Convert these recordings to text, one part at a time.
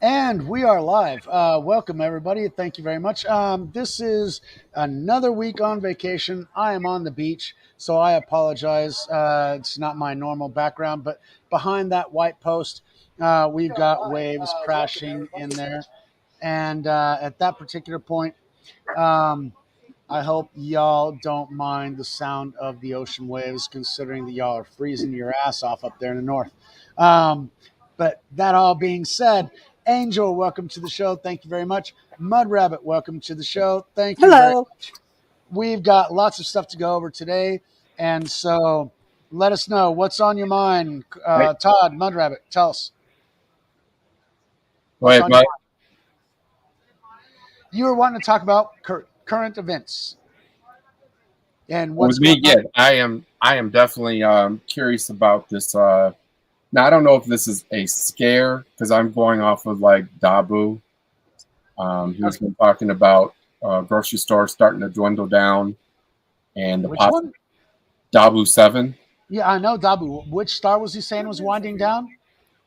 And we are live. Welcome, everybody. Thank you very much. This is another week on vacation. I am on the beach, so I apologize. It's not my normal background, but behind that white post, we've got waves crashing in there. And at that particular point, um, I hope y'all don't mind the sound of the ocean waves, considering that y'all are freezing your ass off up there in the north. Um, but that all being said, Angel, welcome to the show. Thank you very much. Mud Rabbit, welcome to the show. Thank you very Hello. much. We've got lots of stuff to go over today, and so let us know what's on your mind. Right. Todd, Mud Rabbit, tell us Go what's ahead, on your Mike. mind. You were wanting to talk about current events and With what's going me, on. yeah, I am definitely curious about this. Now I don't know if this is a scare because I'm going off of like Dabu. He's Okay. been talking about grocery stores starting to dwindle down and the Which one? Dabu 7. Yeah, I know Dabu. Which star was he saying was winding down?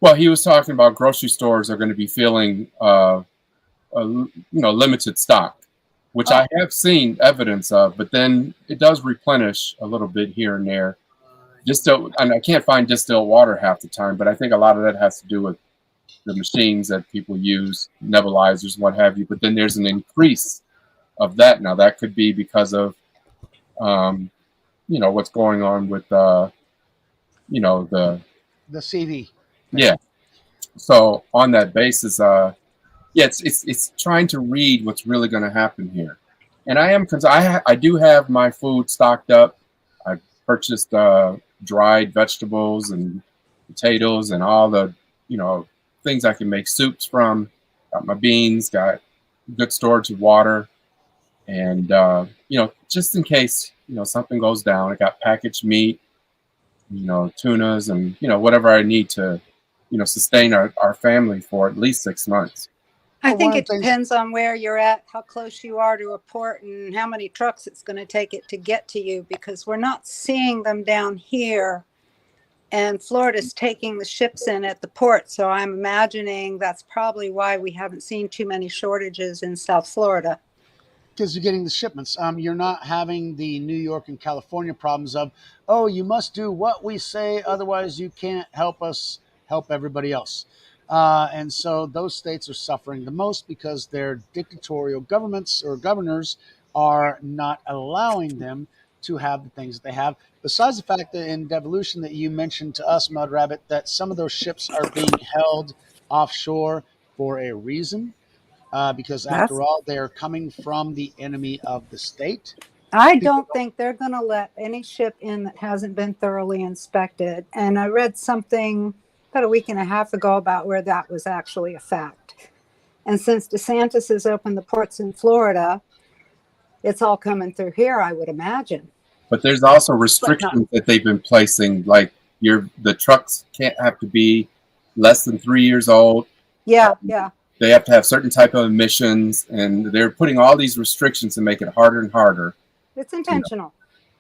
Well, he was talking about grocery stores are going to be feeling limited stock, which Oh, I have seen evidence of, but then it does replenish a little bit here and there. And I can't find distilled water half the time, but I think a lot of that has to do with the machines that people use, nebulizers, what have you. But then there's an increase of that. Now that could be because of um, what's going on with the the CV thing. yeah. So on that basis, yeah, it's trying to read what's really going to happen here, and I am because I do have my food stocked up. I purchased dried vegetables and potatoes and all the you know things I can make soups from. Got my beans, got good storage of water, and just in case something goes down. I got packaged meat, tunas, and whatever I need to sustain our family for at least 6 months. I Well, one think of it the things, depends on where you're at, how close you are to a port, and how many trucks it's going to take it to get to you because we're not seeing them down here. And Florida's taking the ships in at the port. So I'm imagining that's probably why we haven't seen too many shortages in South Florida. because you're getting the shipments, you're not having the New York and California problems of, oh, you must do what we say, otherwise you can't help us help everybody else. And so those states are suffering the most because their dictatorial governments or governors are not allowing them to have the things that they have. Besides the fact that in devolution that you mentioned to us, Mud Rabbit, that some of those ships are being held offshore for a reason, because after That's all, they are coming from the enemy of the state. I People don't think they're going to let any ship in that hasn't been thoroughly inspected. And I read something about a week and a half ago about where that was actually a fact. And since DeSantis has opened the ports in Florida, it's all coming through here, I would imagine. But there's also but not restrictions that they've been placing, like the trucks can't have to be less than 3 years old. Yeah, Um, yeah. they have to have certain type of emissions, and they're putting all these restrictions to make it harder and harder. It's You know, intentional.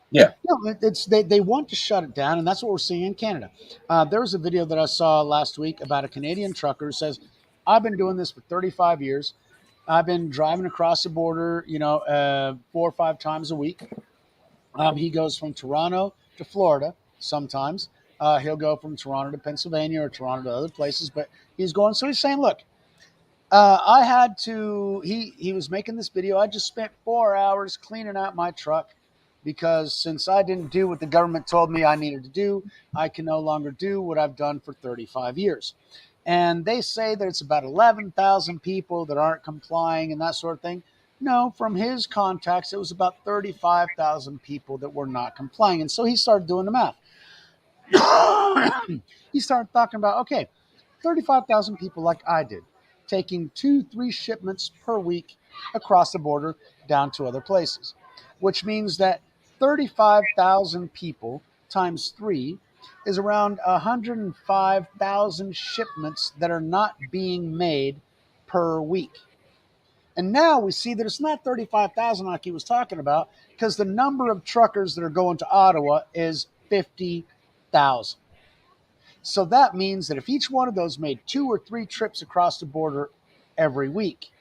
yeah, no, it's they want to shut it down, and that's what we're seeing in Canada. There was a video that I saw last week about a Canadian trucker who says, "I've been doing this for 35 years. I've been driving across the border, 4 or 5 times a week. He goes from Toronto to Florida sometimes. He'll go from Toronto to Pennsylvania or Toronto to other places, but he's going. So he's saying, look, I had to. He was making this video. I just spent 4 hours cleaning out my truck because since I didn't do what the government told me I needed to do, I can no longer do what I've done for 35 years. And they say that it's about 11,000 people that aren't complying and that sort of thing. No, from his contacts, it was about 35,000 people that were not complying. And so he started doing the math. He started talking about, okay, 35,000 people like I did, taking 2, 3 shipments per week across the border down to other places, which means that 35,000 people times 3 is around 105,000 shipments that are not being made per week. And now we see that it's not 35,000 like he was talking about because the number of truckers that are going to Ottawa is 50,000. So that means that if each one of those made 2 or 3 trips across the border every week,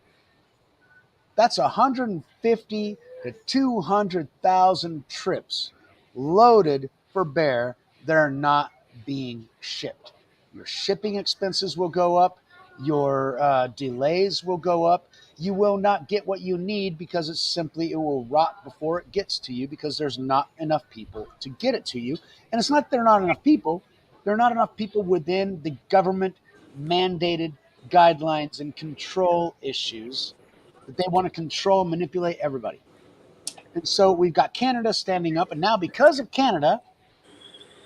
that's 150 to 200,000 trips loaded for bear that are not being shipped. Your shipping expenses will go up. Your delays will go up. You will not get what you need because it will rot before it gets to you because there's not enough people to get it to you. And it's not that there are not enough people. There are not enough people within the government mandated guidelines and control issues that they want to control and manipulate everybody. And so we've got Canada standing up. And now, because of Canada,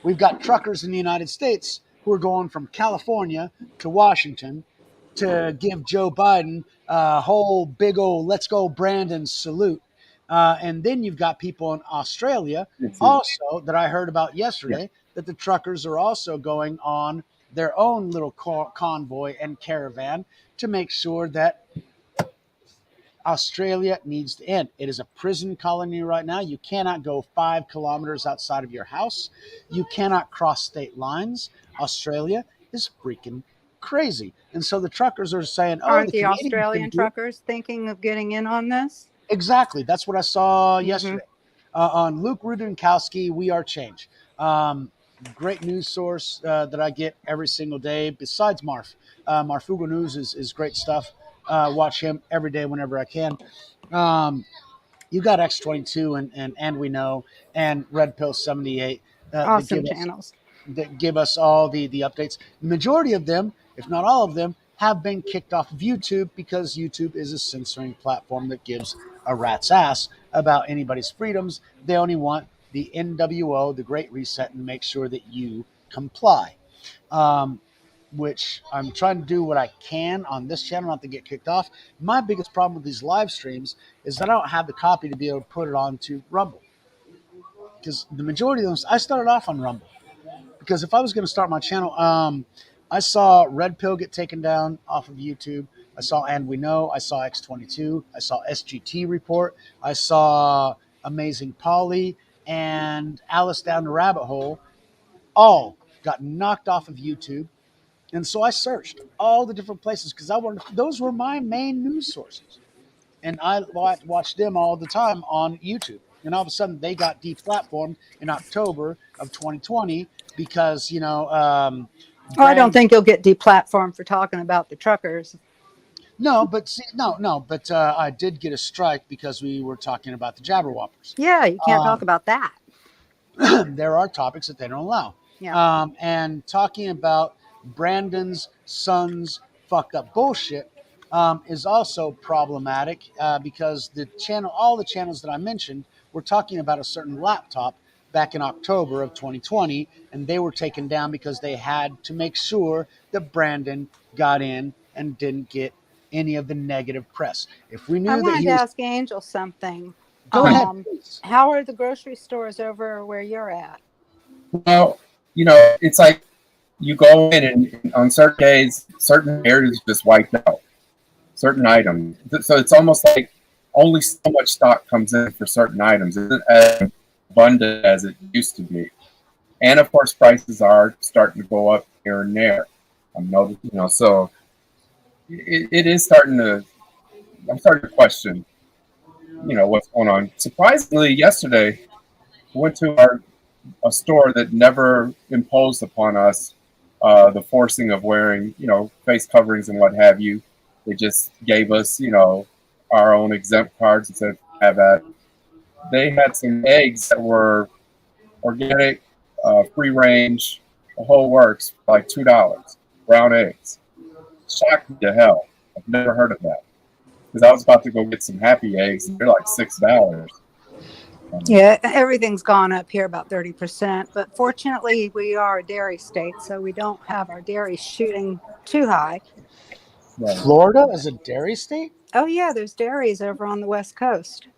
we've got truckers in the United States who are going from California to Washington to give Joe Biden a whole big old let's go, Brandon salute. And then you've got people in Australia also that I heard about yesterday that the truckers are also going on their own little convoy and caravan to make sure that Australia needs to end. It is a prison colony right now. You cannot go 5 kilometers outside of your house. You cannot cross state lines. Australia is freaking crazy. And so the truckers are saying, oh, Aren't the the Canadians can Australian do it. truckers thinking of getting in on this? Exactly. That's what I saw yesterday on Luke Rudinkowski, We Are Change. Great news source that I get every single day besides Marf. Marfugo News is great stuff. Watch him every day whenever I can. You got X22 and We Know and Red Pill 78 Awesome channels. that give us all the updates. The majority of them, if not all of them, have been kicked off of YouTube because YouTube is a censoring platform that gives a rat's ass about anybody's freedoms. They only want the NWO, the Great Reset, and make sure that you comply. Which I'm trying to do what I can on this channel not to get kicked off. My biggest problem with these live streams is that I don't have the copy to be able to put it onto Rumble. Because the majority of them, I started off on Rumble. Because if I was going to start my channel, I saw Red Pill get taken down off of YouTube. I saw And We Know. I saw X22. I saw SGT Report. I saw Amazing Polly and Alice Down the Rabbit Hole. All got knocked off of YouTube. And so I searched all the different places because those were my main news sources. And I watched them all the time on YouTube. And all of a sudden they got deplatformed in October of 2020 because, I don't think you'll get deplatformed for talking about the truckers. No, but I did get a strike because we were talking about the Jabberwoppers. Yeah, you can't talk about that. There are topics that they don't allow. Yeah. And talking about Brandon's son's fucked up bullshit is also problematic because all the channels that I mentioned were talking about a certain laptop back in October of 2020, and they were taken down because they had to make sure that Brandon got in and didn't get any of the negative press. If we knew I that wanted he to was, ask Angel something. go ahead, please. How are the grocery stores over where you're at? Well, it's like you go in and on certain days, certain areas just wiped out, certain items. So it's almost like only so much stock comes in for certain items. It isn't as abundant as it used to be. And of course, prices are starting to go up here and there. I'm noticing, so it is I'm starting to question, what's going on. Surprisingly, yesterday, we went to a store that never imposed upon us the forcing of wearing, face coverings and what have you. They just gave us, our own exempt cards and said, have that. They had some eggs that were organic, free range, the whole works, for like $2. Brown eggs. Shocked me to hell. I've never heard of that. Because I was about to go get some happy eggs, and they're like $6. Yeah, everything's gone up here about 30%. But fortunately, we are a dairy state, so we don't have our dairy shooting too high. Right. Florida is a dairy state? Oh, yeah, there's dairies over on the West Coast.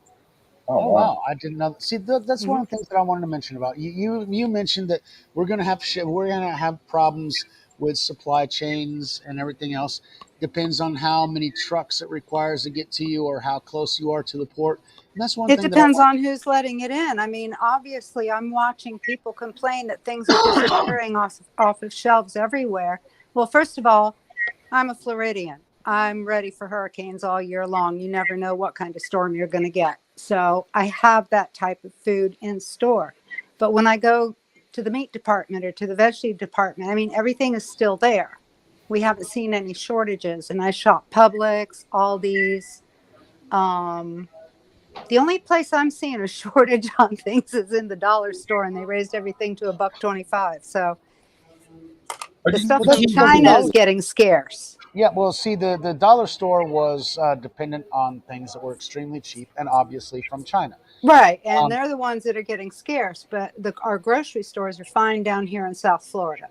Oh wow! I didn't know. See, that's one of the things that I wanted to mention about you. You mentioned that we're gonna have problems with supply chains and everything else. Depends on how many trucks it requires to get to you or how close you are to the port. And that's one It thing that I depends want. on who's letting it in. I mean, obviously, I'm watching people complain that things are disappearing off of shelves everywhere. Well, first of all, I'm a Floridian. I'm ready for hurricanes all year long. You never know what kind of storm you're going to get. So I have that type of food in store. But when I go to the meat department or to the veggie department, I mean, everything is still there. We haven't seen any shortages. And I shop Publix, Aldi's. Um, the only place I'm seeing a shortage on things is in the dollar store, and they raised everything to $1.25. So But the you, stuff Well, but from you, see, but the China you, is dollar, getting scarce. yeah, well, see, the dollar store was dependent on things that were extremely cheap and obviously from China. Right, and Um, they're the ones that are getting scarce, but our grocery stores are fine down here in South Florida.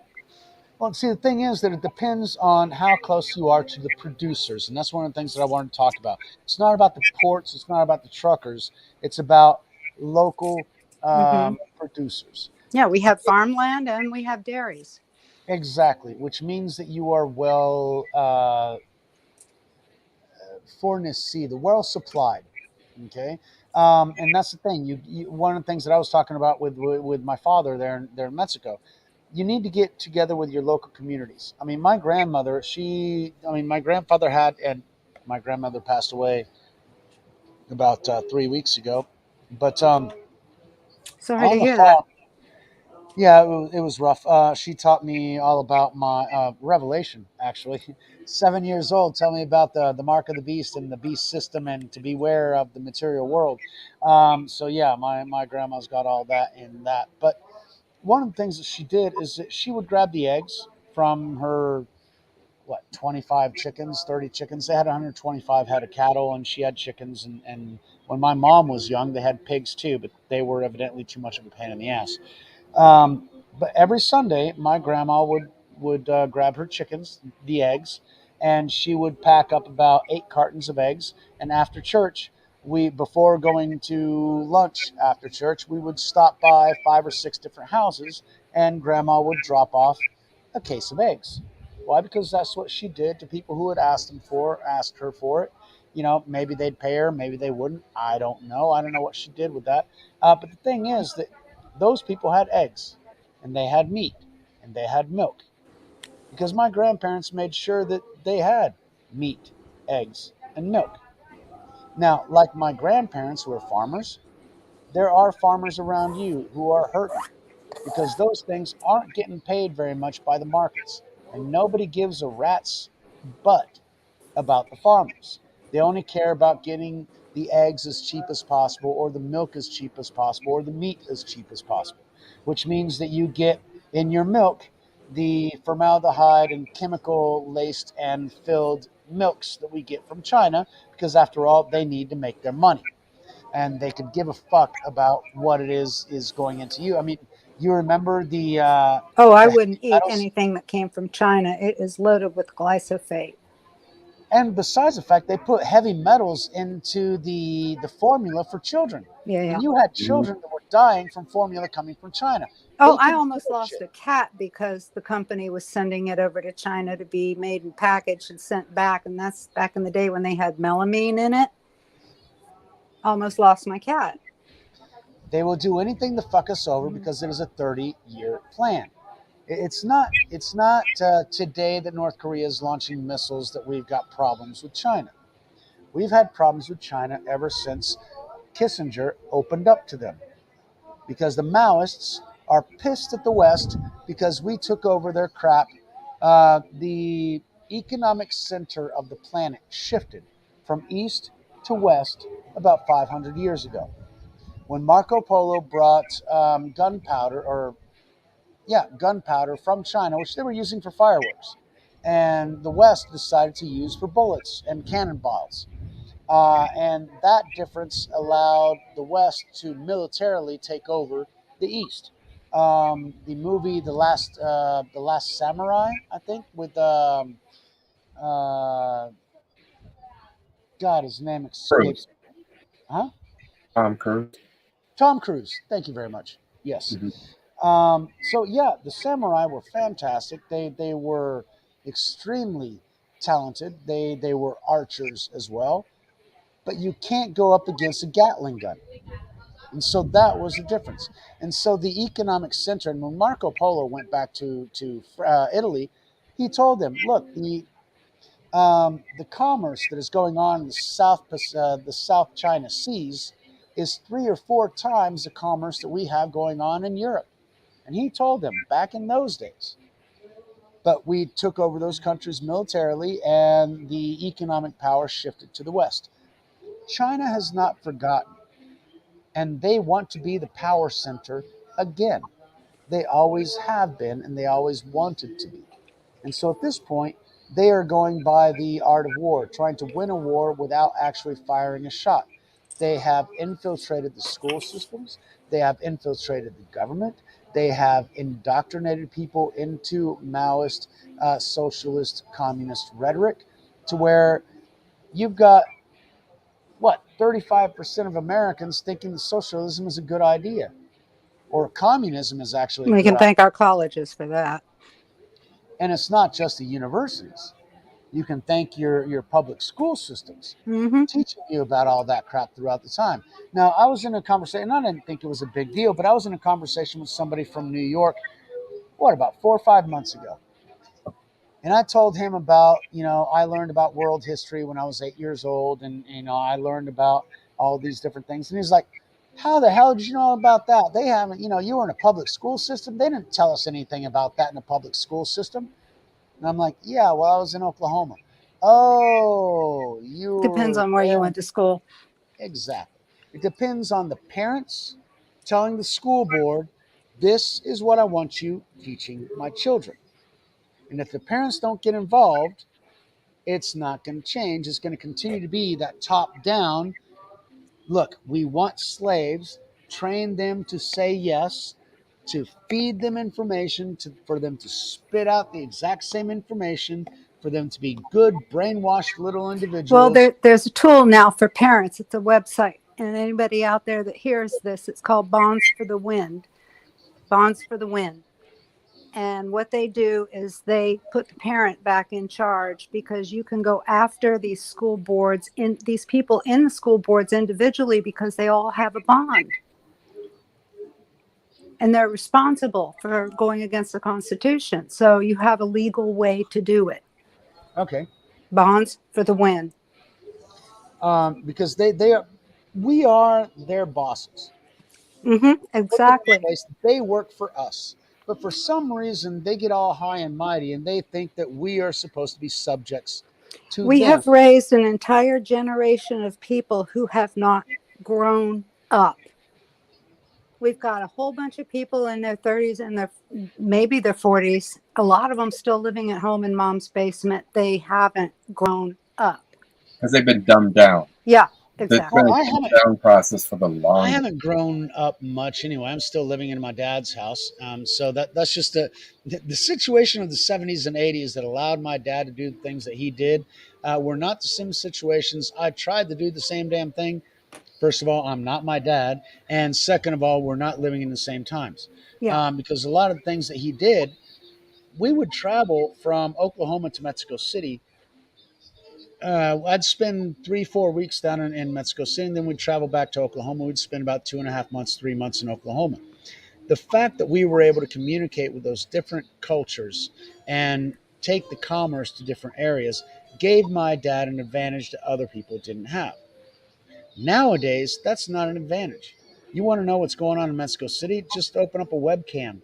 Well, see, the thing is that it depends on how close you are to the producers, and that's one of the things that I wanted to talk about. It's not about the ports, it's not about the truckers, it's about local Hmm. producers. Yeah, we have farmland and we have dairies. Exactly, which means that you are well fournace, the well supplied. Okay, and that's the thing. One of the things that I was talking about with my father there in Mexico. You need to get together with your local communities. I mean, my grandmother, my grandfather had, and my grandmother passed away about 3 weeks ago. But Sorry to on the hear that. farm, yeah, it was rough. She taught me all about my Revelation, actually. 7 years old, tell me about the mark of the beast and the beast system and to beware of the material world. So, yeah, my grandma's got all that in that. But one of the things that she did is that she would grab the eggs from her, 25 chickens, 30 chickens. They had 125 head of cattle, and she had chickens. And when my mom was young, they had pigs too, but they were evidently too much of a pain in the ass. Um, but every Sunday, my grandma would grab her chickens, the eggs, and she would pack up about 8 cartons of eggs. And after church, we before going to lunch after church, we would stop by 5 or 6 different houses, and grandma would drop off a case of eggs. Why? Because that's what she did to people who had asked her for it. Maybe they'd pay her, maybe they wouldn't. I don't know. I don't know what she did with that. But the thing is that those people had eggs and they had meat and they had milk because my grandparents made sure that they had meat, eggs, and milk. Now, like my grandparents who are farmers, there are farmers around you who are hurting because those things aren't getting paid very much by the markets and nobody gives a rat's butt about the farmers. They only care about getting the eggs as cheap as possible, or the milk as cheap as possible, or the meat as cheap as possible, which means that you get in your milk the formaldehyde and chemical laced and filled milks that we get from China, because after all, they need to make their money and they could give a fuck about what it is going into you. I mean, you remember Oh, I the heavy wouldn't eat metals. anything that came from China. It is loaded with glyphosate. And besides the fact they put heavy metals into the formula for children, Yeah, and yeah. you had Mhm. children that were dying from formula coming from China. Oh, They I could give almost a lost shit. a cat because the company was sending it over to China to be made and packaged and sent back. And that's back in the day when they had melamine in it. Almost lost my cat. They will do anything to fuck us over because it is a 30-year plan. It's not today that North Korea is launching missiles that we've got problems with China. We've had problems with China ever since Kissinger opened up to them, because the Maoists are pissed at the West because we took over their crap. The economic center of the planet shifted from east to west about 500 years ago when Marco Polo brought gunpowder from China, which they were using for fireworks, and the West decided to use for bullets and cannonballs. And that difference allowed the West to militarily take over the East. The movie, the Last Samurai, I think, with uh, God, his name Cruise. escapes me. Huh? Cruise. Tom Cruise. Thank you very much. Yes. Mhm. So yeah, the samurai were fantastic. They were extremely talented. They were archers as well. But you can't go up against a Gatling gun. And so that was the difference. And so the economic center, and when Marco Polo went back to Italy, he told them, look, the commerce that is going on in the South China Seas is 3 or 4 times the commerce that we have going on in Europe. And he told them back in those days. But we took over those countries militarily, and the economic power shifted to the West. China has not forgotten, and they want to be the power center again. They always have been, and they always wanted to be. And so at this point, they are going by the art of war, trying to win a war without actually firing a shot. They have infiltrated the school systems, they have infiltrated the government, they have indoctrinated people into Maoist, socialist, communist rhetoric to where you've got, what, 35% of Americans thinking that socialism is a good idea or communism is actually a We good can idea. thank our colleges for that. And it's not just the universities. You can thank your public school systems Hmm. teaching you about all that crap throughout the time. Now, I was in a conversation, and I didn't think it was a big deal, but I was in a conversation with somebody from New York, what, about 4 or 5 months ago. And I told him about, I learned about world history when I was 8 years old, and, I learned about all these different things. And he's like, how the hell did you know about that? They haven't, you were in a public school system. They didn't tell us anything about that in a public school system. And I'm like, yeah, well, I was in Oklahoma. Oh, you Depends were on where you there. went to school. Exactly. It depends on the parents telling the school board, this is what I want you teaching my children. And if the parents don't get involved, it's not going to change. It's going to continue to be that top down. Look, we want slaves, train them to say yes, to feed them information, for them to spit out the exact same information, for them to be good, brainwashed little Well, individuals. there's a tool now for parents. It's a website. And anybody out there that hears this, it's called Bonds for the Wind. Bonds for the Wind. And what they do is they put the parent back in charge, because you can go after these school boards, in these people in the school boards individually, because they all have a bond. And they're responsible for going against the Constitution. So you have a legal way to do it. Okay. Bonds for the Win. Because they are, we are their bosses. Look at this Exactly. place. They work for us. But for some reason, they get all high and mighty and they think that we are supposed to be subjects to We them. have raised an entire generation of people who have not grown up. We've got a whole bunch of people in their 30s and maybe their 40s. A lot of them still living at home in mom's basement. They haven't grown up. because they've been dumbed down. Yeah, There's exactly. been Well, a dumbed down process for the I longest. haven't grown up much anyway. I'm still living in my dad's house. So that's just the situation of the 70s and 80s that allowed my dad to do the things that he did. Were not the same situations. I tried to do the same damn thing. First of all, I'm not my dad. And second of all, we're not living in the same times. Yeah. Because a lot of the things that he did, we would travel from Oklahoma to Mexico City. I'd spend 3, 4 weeks down in Mexico City, and then we'd travel back to Oklahoma. We'd spend about 2.5 months, 3 months in Oklahoma. The fact that we were able to communicate with those different cultures and take the commerce to different areas gave my dad an advantage that other people didn't have. Nowadays, that's not an advantage. You want to know what's going on in Mexico City? Just open up a webcam.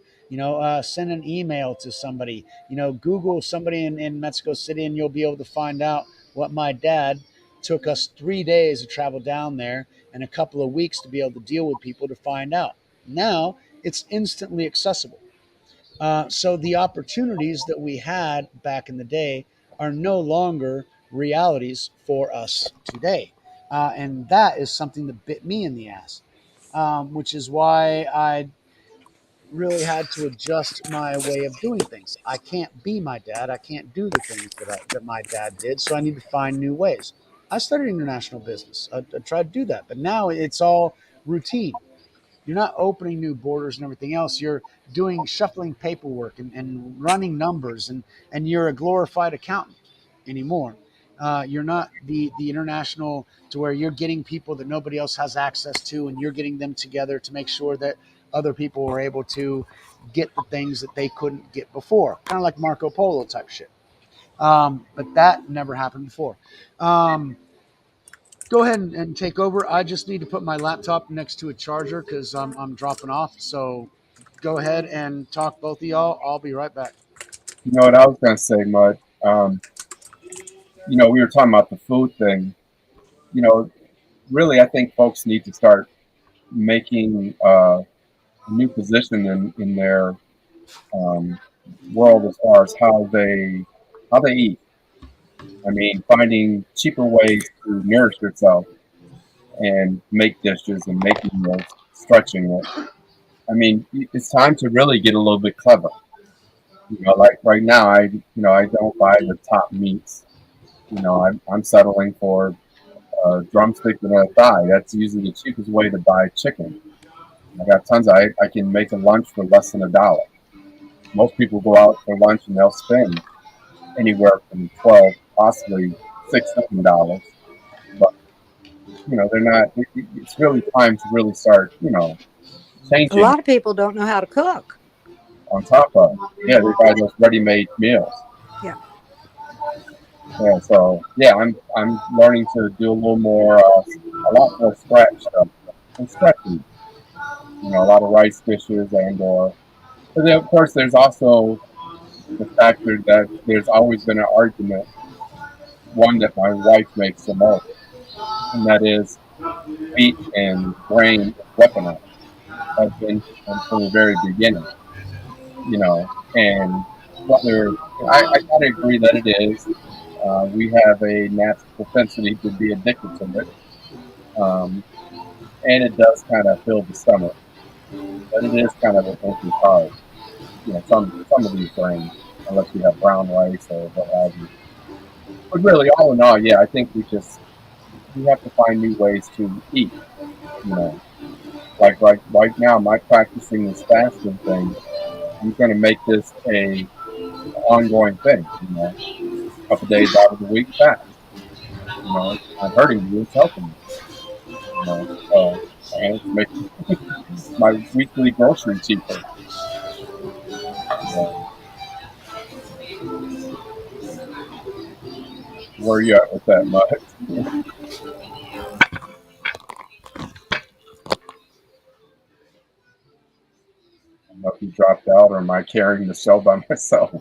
Send an email to somebody. Google somebody in Mexico City, and you'll be able to find out what my dad took us 3 days to travel down there and a couple of weeks to be able to deal with people to find out. Now it's instantly accessible. So the opportunities that we had back in the day are no longer realities for us today. And that is something that bit me in the ass, which is why I really had to adjust my way of doing things. I can't be my dad. I can't do the things that my dad did. So I need to find new ways. I studied international business. I tried to do that, but now it's all routine. You're not opening new borders and everything else. You're doing shuffling paperwork and running numbers, and you're a glorified accountant anymore. You're not the international to where you're getting people that nobody else has access to, and you're getting them together to make sure that other people were able to get the things that they couldn't get before, kind of like Marco Polo type shit. But that never happened before. Um, Go ahead and take over. I just need to put my laptop next to a charger because I'm dropping off. So go ahead and talk, both of y'all. I'll be right back. You know what I was gonna say, Mud? We were talking about the food thing. You know, really, I think folks need to start making a new position in their um, world as far as how they eat. I mean, finding cheaper ways to nourish yourself and make dishes and making meals, stretching it. I mean, it's time to really get a little bit clever. Like right now, I don't buy the top meats. I'm settling for a drumstick and a thigh. That's usually the cheapest way to buy chicken. I got tons. I can make a lunch for less than $1. Most people go out for lunch and they'll spend anywhere from 12, possibly $6, $7. But they're not. It's really time to really start, A changing lot of people don't know how to cook. on top of. Yeah, they buy those ready-made meals. Yeah. Yeah, so yeah, I'm learning to do a little more, a lot more scratch stuff and stretching. A lot of rice dishes but then of course there's also the factor that there's always been an argument, one that my wife makes the most, and that is wheat and grain is weaponized. Has been from the very beginning, and whether I gotta agree that it is. We have a natural propensity to be addicted to it, um, and it does kind of fill the stomach, but it is kind of an empty card. Some of these grains, unless you have brown rice or what have you. But really, all in all, yeah, I think we have to find new ways to eat. You know, like right now, my practicing this fasting thing. I'm going to make this a ongoing thing. A couple days out of the week fast. It's not hurting you; it's helping you. And it's making my weekly grocery cheaper. Where are you at with that, Mud? I don't know if you dropped out or am I carrying the show by myself?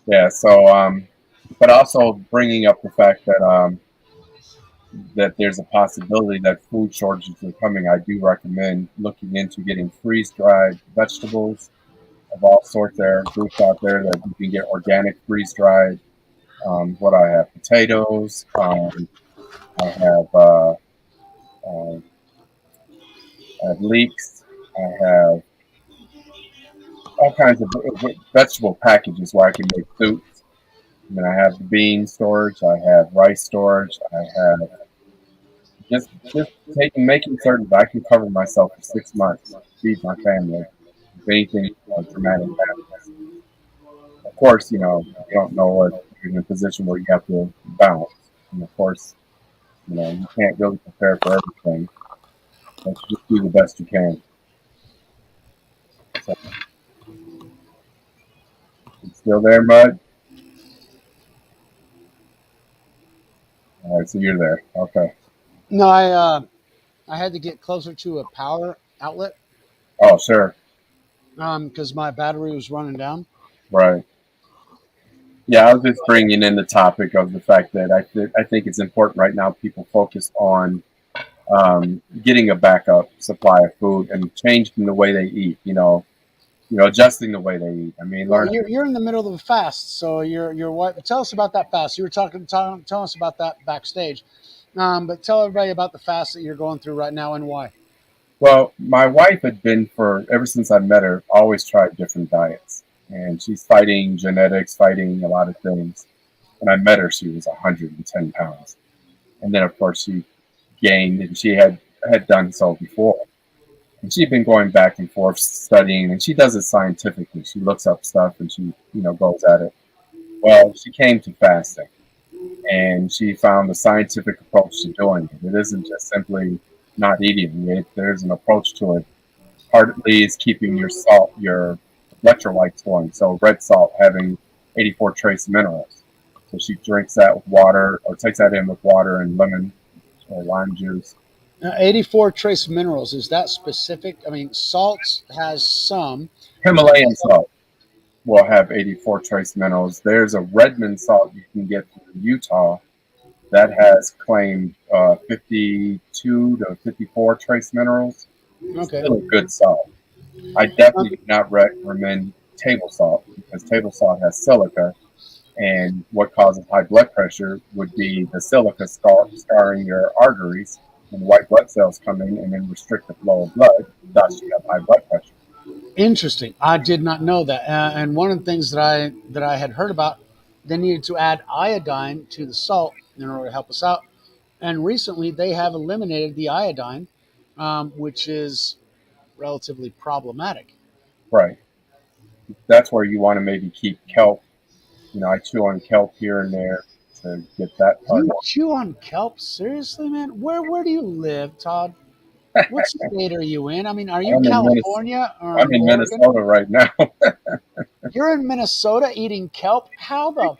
Yeah, so, but also bringing up the fact that there's a possibility that food shortages are coming. I do recommend looking into getting freeze-dried vegetables of all sorts. There are groups out there that you can get organic freeze-dried. What I have, potatoes. I uh, I have leeks. I have all kinds of vegetable packages where I can make soups. And then I have the bean storage. I have rice storage. I have just making certain that I can cover myself for 6 months, feed my family. If anything dramatic happens, of course, you don't know if you're in a position where you have to balance. And of course, you can't really prepare for everything, but you just do the best you can. So, you still there, Mud? All right, so you're there. Okay. No, I had to get closer to a power outlet Oh, sure. because my battery was running down. Right. Yeah, I was just bringing in the topic of the fact that I think it's important right now people focus on getting a backup supply of food and changing the way they eat. Adjusting the way they eat. I mean, Well, learn. you're in the middle of a fast, so your wife. Tell us about that fast. You were tell us about that backstage, but tell everybody about the fast that you're going through right now and why. Well, my wife had been ever since I met her, always tried different diets, and she's fighting genetics, fighting a lot of things. When I met her, she was 110 pounds, and then of course she gained, and she had done so before. And she'd been going back and forth studying, and she does it scientifically. She looks up stuff and she, goes at it. Well, she came to fasting, and she found a scientific approach to doing it. It isn't just simply not eating. There's an approach to it. Partly is keeping your salt, your electrolytes going. So red salt having 84 trace minerals. So she drinks that with water, or takes that in with water and lemon or lime juice. Now, 84 trace minerals, is that specific? I mean, salt has some. Himalayan salt will have 84 trace minerals. There's a Redmond salt you can get from Utah that has claimed 52 to 54 trace minerals. Okay. Still a good salt. I definitely do not recommend table salt, because table salt has silica, and what causes high blood pressure would be the silica scarring your arteries, and white blood cells come in and then restrict the flow of blood, thus you have high blood pressure. Interesting. I did not know that. And one of the things that I had heard about, they needed to add iodine to the salt in order to help us out. And recently, they have eliminated the iodine, which is relatively problematic. Right. That's where you want to maybe keep kelp. I chew on kelp here and there to get that part You off. chew on kelp? Seriously, man? Where do you live, Todd? What state are you in? I mean, are you I'm in California or I'm in Oregon? Minnesota right now. You're in Minnesota eating kelp? How the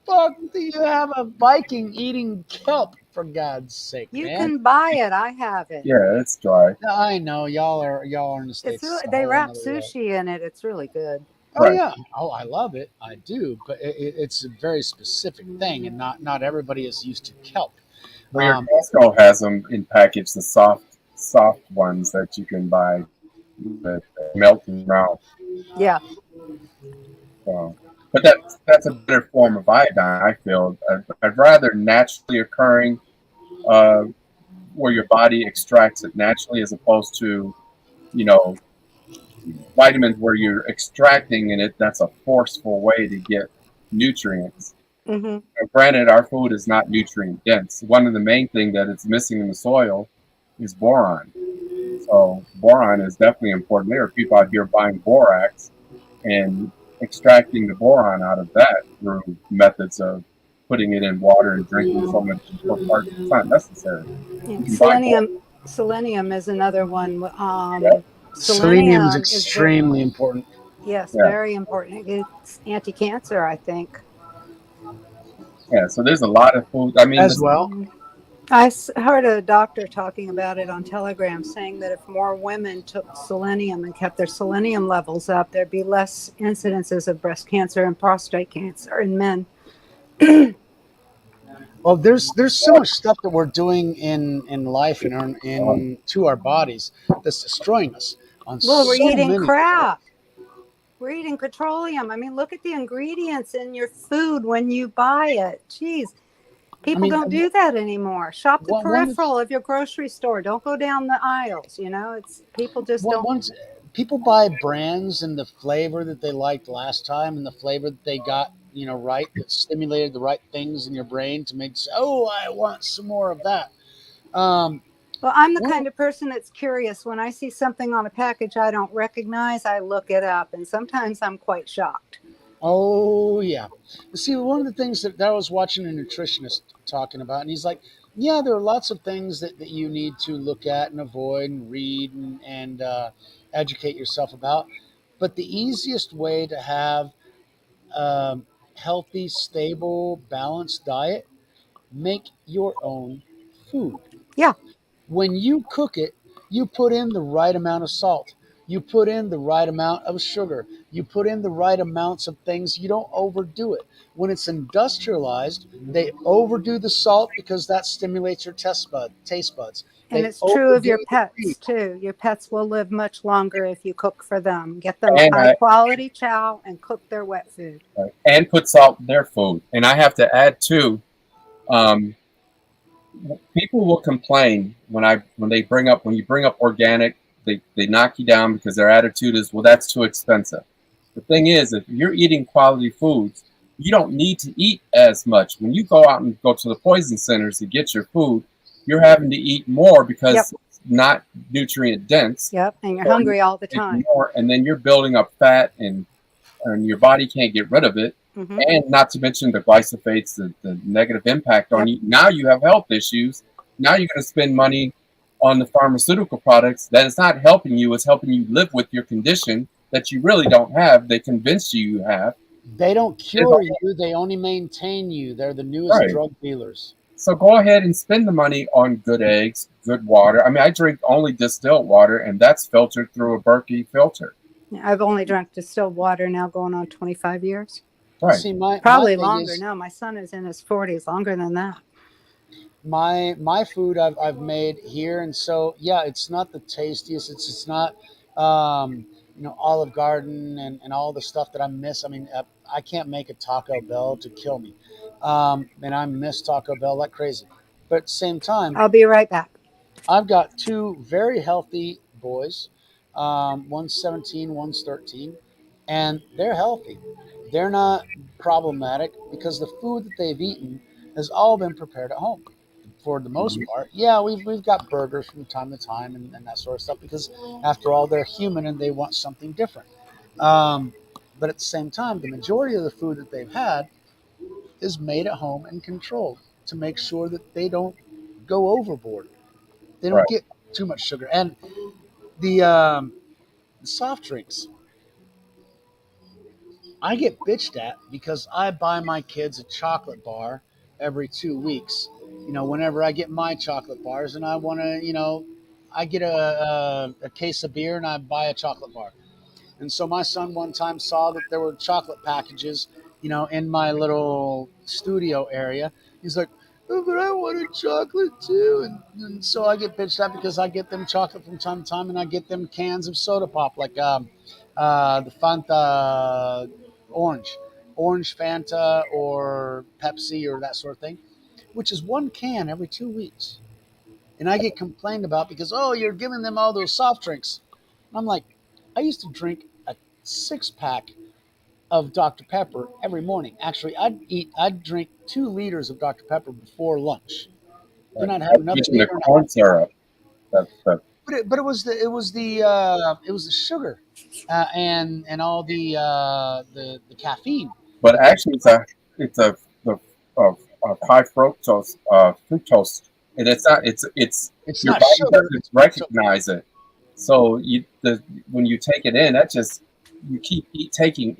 fuck do you have a Viking eating kelp, for God's sake, You man? can buy it. I have it. Yeah, it's dry. I know y'all are in the It's States. really, It's a they whole wrap nother world. sushi in it. It's really good. Oh Right. yeah. Oh, I love it. I do, but it's a very specific thing, and not everybody is used to kelp. Well, your Um, Costco has them in package, the soft ones that you can buy that melt in your mouth. Yeah. So, but that's a better form of iodine, I feel. I'd rather naturally occurring, where your body extracts it naturally, as opposed to, vitamins where you're extracting in it. That's a forceful way to get nutrients. hmm Now, granted, our food is not nutrient dense. One of the main things that it's missing in the soil is boron. So boron is definitely important. There are people out here buying borax and extracting the boron out of that through methods of putting it in water and drinking so much per part. It's not necessary. You can buy boron. Selenium is another one. Yeah, selenium is Selenium is extremely important. yes, yeah, very important. It's anti-cancer, I think. yeah. So there's a lot of food. I mean, As well. Heard a doctor talking about it on Telegram, saying that if more women took selenium and kept their selenium levels up, there'd be less incidences of breast cancer and prostate cancer in men. Well, there's so much stuff that we're doing in life and in to our bodies that's destroying us on Well, we're so eating many crap. We're eating petroleum. I mean, look at the ingredients in your food when you buy it. Jeez. People mean, don't do that anymore. Shop the One- peripheral of your grocery store. Don't go down the aisles. It's people just don't. Once people buy brands and the flavor that they liked last time and the flavor that they got, right, that stimulated the right things in your brain to make, oh, I want some more of that. Well, I'm the Well- kind of person that's curious. When I see something on a package I don't recognize, I look it up, and sometimes I'm quite shocked. Oh yeah. See, one of the things that I was watching a nutritionist talking about, and he's like, yeah, there are lots of things that you need to look at and avoid and read and educate yourself about. But the easiest way to have a healthy, stable, balanced diet, make your own food. Yeah, When you cook it, you put in the right amount of salt. You put in the right amount of sugar. You put in the right amounts of things. You don't overdo it. When it's industrialized, they overdo the salt because that stimulates your taste buds. and They it's true of overdo your the pets heat. too. Your pets will live much longer if you cook for them. Get them And high quality chow and cook their wet food. and put salt in their food. And I have to add too, um, people will complain when you bring up organic, they knock you down because their attitude is, well, that's too expensive. The thing is, if you're eating quality foods, you don't need to eat as much. When you go out and go to the poison centers to get your food, you're having to eat more because Yep. it's not nutrient dense. Yep. And you're So hungry all the you're time. taking more, and then you're building up fat, and your body can't get rid of it. Hmm. And not to mention the glyphosates, the negative impact on Yep. you. Now you have health issues. Now you're going to spend money on the pharmaceutical products that is not helping you. It's helping you live with your condition that you really don't have. They convince you have. They don't It's cure you, they only maintain you. They're the newest right. drug dealers. So go ahead and spend the money on good eggs, good water. I mean, I drink only distilled water, and that's filtered through a Berkey filter. I've only drunk distilled water now going on 25 years. Right. See, my Probably thing longer. is, No, my son is in his 40s, longer than that. my food I've made here, and so yeah, it's not the tastiest. It's not Olive Garden and all the stuff that I miss. I mean, I can't make a Taco Bell to kill me, and I miss Taco Bell like crazy. But at the same time, I'll be right back. I've got two very healthy boys. One's 17, one's 13, and they're healthy. They're not problematic because the food that they've eaten has all been prepared at home for the most Mhm. part. Yeah, we've got burgers from time to time and that sort of stuff because after all, they're human and they want something different. Um, but at the same time, the majority of the food that they've had is made at home and controlled to make sure that they don't go overboard. They don't Right. get too much sugar. And the soft drinks, I get bitched at because I buy my kids a chocolate bar every 2 weeks. Whenever I get my chocolate bars and I want to, I get a case of beer and I buy a chocolate bar. And so my son one time saw that there were chocolate packages, in my little studio area. He's like, "Oh, but I wanted chocolate too." And so I get bitched at because I get them chocolate from time to time and I get them cans of soda pop, like the Fanta orange, orange Fanta or Pepsi or that sort of thing, which is one can every 2 weeks. And I get complained about because, oh, you're giving them all those soft drinks. And I'm like, I used to drink a 6 pack of Dr. Pepper every morning. Actually, I'd drink 2 liters of Dr. Pepper before lunch. Then Right. I'd have That's another using the liter and a corn half at night. syrup. That But it was the sugar and all the caffeine. but actually, it's a the of high fructose, and it's not. It's It's your not body sugar. doesn't It's fructose. recognize it. So when you take it in, that just you keep ingesting,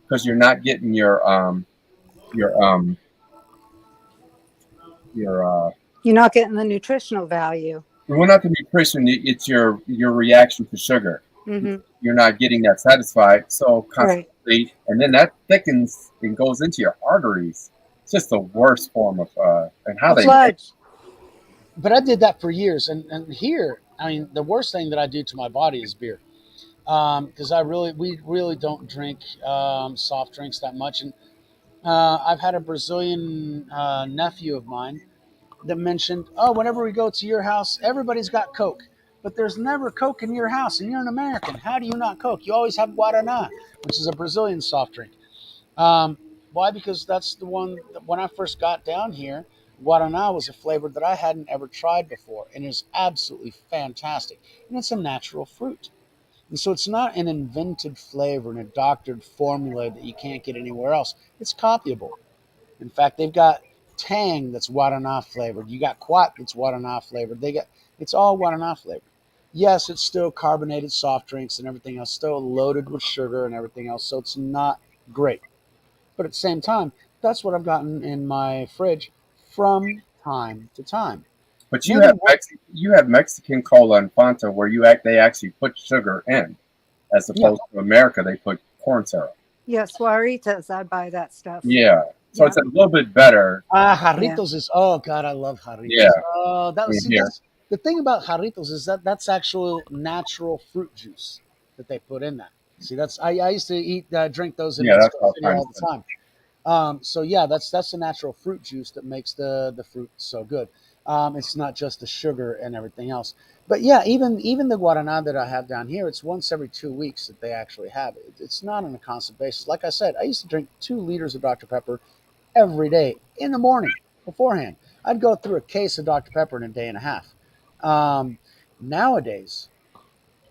because you're not getting your your You're not getting the nutritional value. well, not the nutrition. It's your reaction to sugar. Hmm. You're not getting that satisfied, so Right. constantly, and then that thickens and goes into your arteries. It's just the worst form of and how Well, they see, make. Sludge. but I did that for years, and here, I mean, the worst thing that I do to my body is beer, because we really don't drink soft drinks that much, and I've had a Brazilian nephew of mine that mentioned, oh, whenever we go to your house, everybody's got Coke. But there's never Coke in your house, and you're an American. How do you not Coke? You always have Guaraná, which is a Brazilian soft drink. Um, why? Because that's the one that when I first got down here, Guaraná was a flavor that I hadn't ever tried before, and is absolutely fantastic. And it's a natural fruit. And so it's not an invented flavor and a doctored formula that you can't get anywhere else. It's copyable. In fact, they've got Tang that's Guaraná flavored. You got Quat that's Guaraná flavored. It's all Guaraná flavored. Yes, it's still carbonated soft drinks and everything else, still loaded with sugar and everything else. So it's not great. But at the same time, that's what I've gotten in my fridge from time to time. But Maybe one, You have Mexican cola and Fanta where they actually put sugar in, as yeah, opposed to America they put corn syrup. Yes, Suaritas. I buy that stuff. Yeah, so Yeah. it's a little bit better. Yeah. Jarritos is, oh God, I love Jarritos. Yeah, Oh, in here. that's the thing about Jarritos is that's actual natural fruit juice that they put in that. See, I used to drink those in Yeah, that's Mexico all City all kinds the of. time. So yeah, that's the natural fruit juice that makes the fruit so good. It's not just the sugar and everything else. But yeah, even the guaraná that I have down here, it's once every 2 weeks that they actually have it. It's not on a constant basis. Like I said, I used to drink 2 liters of Dr Pepper every day in the morning beforehand. I'd go through a case of Dr. Pepper in a day and a half. Um, Nowadays,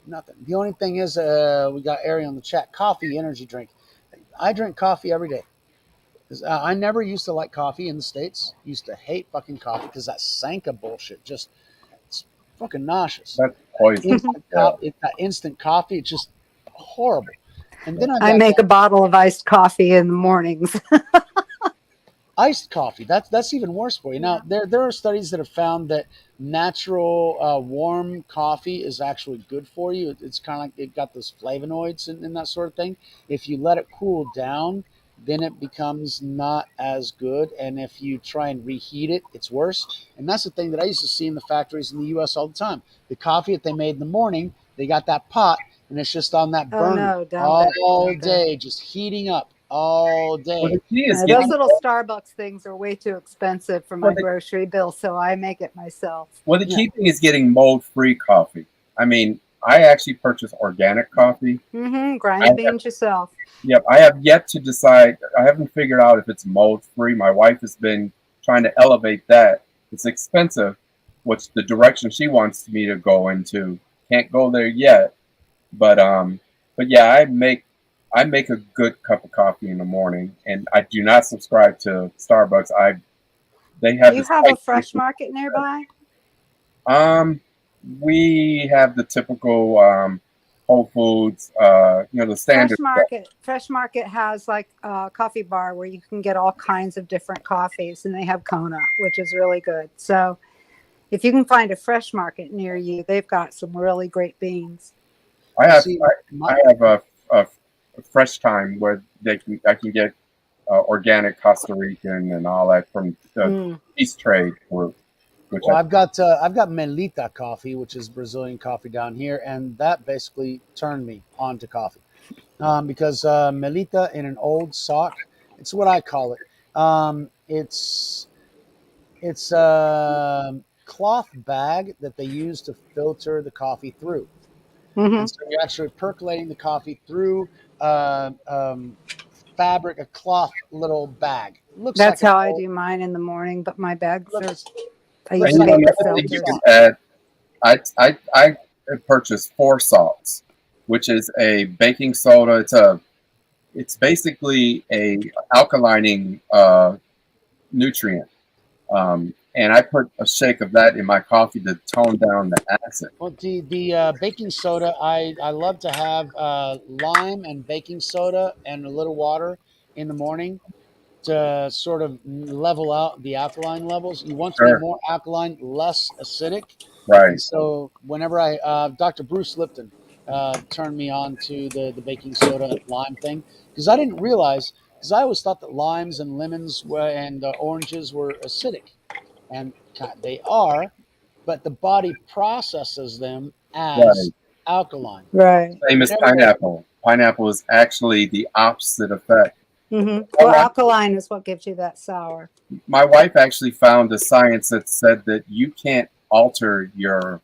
nothing. The only thing is, we got Ari on the chat. Coffee, energy drink. I drink coffee every day. 'Cause, I never used to like coffee in the States. Used to hate fucking coffee because that Sanka bullshit just it's fucking nauseous. That's poison. Instant Yeah. it's that instant coffee. It's just horrible. And then I I got make that a bottle of iced coffee in the mornings. iced coffee. That's even worse for you. Now there are studies that have found that natural warm coffee is actually good for you. It's kind of like it got those flavonoids and that sort of thing. If you let it cool down, then it becomes not as good. And if you try and reheat it, it's worse. And that's the thing that I used to see in the factories in the U.S. all the time. The coffee that they made in the morning, they got that pot, and it's just on that Oh burner no, don't they? all Don't they? day, just heating up all Well, day. the key is Those getting. little Starbucks things are way too expensive for Well, my grocery bill, so I make it myself. Well, the Yeah. key thing is getting mold-free coffee. I mean, I actually purchase organic coffee. Grind I the have, beans yourself. yep, I have yet to decide. I haven't figured out if it's mold-free. My wife has been trying to elevate that. It's expensive, which the direction she wants me to go into. Can't go there yet, but yeah, I make a good cup of coffee in the morning, and I do not subscribe to Starbucks. They have Do you this have a white fresh market nearby? Um, we have the typical Whole Foods, the standard stuff. Fresh Market has like a coffee bar where you can get all kinds of different coffees, and they have Kona, which is really good. So if you can find a Fresh Market near you, they've got some really great beans. I have See, I have a fresh time where I can get organic Costa Rican and all that from the Mm. East Trade Group, which Well, I've got Melita coffee, which is Brazilian coffee down here, and that basically turned me on to coffee because Melita in an old sock. It's what I call it. It's a cloth bag that they use to filter the coffee through, Hmm. and so you're actually percolating the coffee through uh, um, fabric, a cloth little bag. Looks That's like an how I old. do mine in the morning, but my bags are, Looks I and use looks like an paper another old thing you can filters. sock. add. I purchased 4 salts, which is a baking soda. It's basically a alkalining nutrient. And I put a shake of that in my coffee to tone down the acid. Well, the baking soda, I love to have lime and baking soda and a little water in the morning to sort of level out the alkaline levels. You want to be Sure. more alkaline, less acidic. And Right. so whenever Dr. Bruce Lipton turned me on to the baking soda lime thing because I didn't realize because I always thought that limes and lemons and oranges were acidic, and they are, but the body processes them as Right. alkaline. Right. Same as Whenever they pineapple. Pineapple is actually the opposite effect. Well, alkaline is what gives you that sour. My wife actually found a science that said that you can't alter your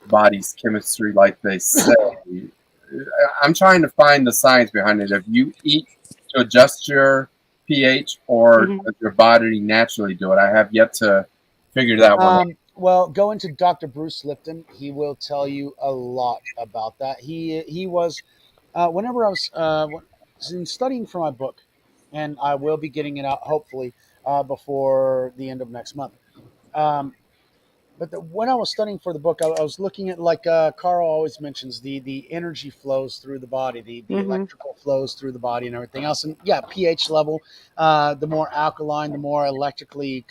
body's chemistry like they say. I'm trying to find the science behind it. If you eat to adjust your pH or Hmm. does your body naturally do it? I have yet to figure that one out. Well, go into Dr. Bruce Lipton. He will tell you a lot about that. He was whenever I was in studying for my book, and I will be getting it out hopefully before the end of next month. Um, when I was studying for the book, I was looking at like Karl always mentions the energy flows through the body, the Hmm. electrical flows through the body, and everything else. And yeah, pH level, the more alkaline, the more electrically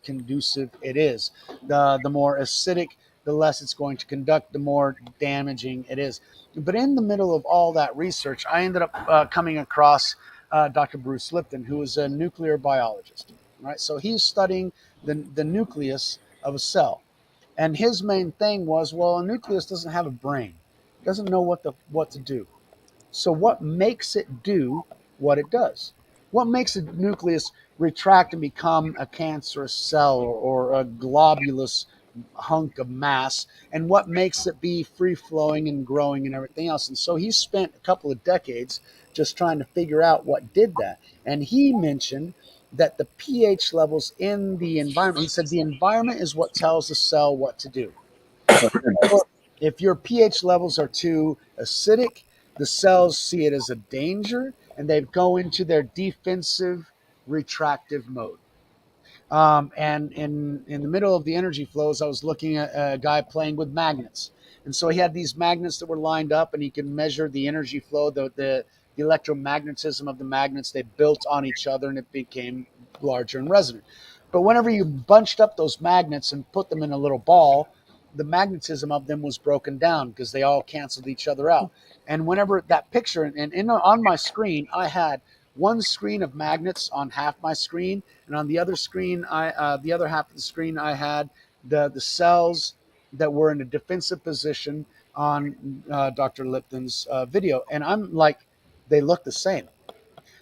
conducive it is. The more acidic, the less it's going to conduct, the more damaging it is. But in the middle of all that research, I ended up coming across Dr. Bruce Lipton, who is a nuclear biologist. Right, so he's studying the nucleus of a cell. And his main thing was, well, a nucleus doesn't have a brain, doesn't know what to do. So what makes it do what it does? What makes a nucleus retract and become a cancerous cell or a globulous hunk of mass and what makes it be free flowing and growing and everything else. And so he spent a couple of decades just trying to figure out what did that. And he mentioned that the pH levels in the environment, he said the environment is what tells the cell what to do. If your pH levels are too acidic, the cells see it as a danger and they go into their defensive retractive mode. And in the middle of the energy flows, I was looking at a guy playing with magnets. And so he had these magnets that were lined up, and he could measure the energy flow, the electromagnetism of the magnets. They built on each other, and it became larger and resonant. But whenever you bunched up those magnets and put them in a little ball, the magnetism of them was broken down because they all canceled each other out. And whenever that picture, on my screen, I had one screen of magnets on half my screen, and on the other screen, the other half of the screen, I had the cells that were in a defensive position on Dr. Lipton's video, and I'm like, they look the same.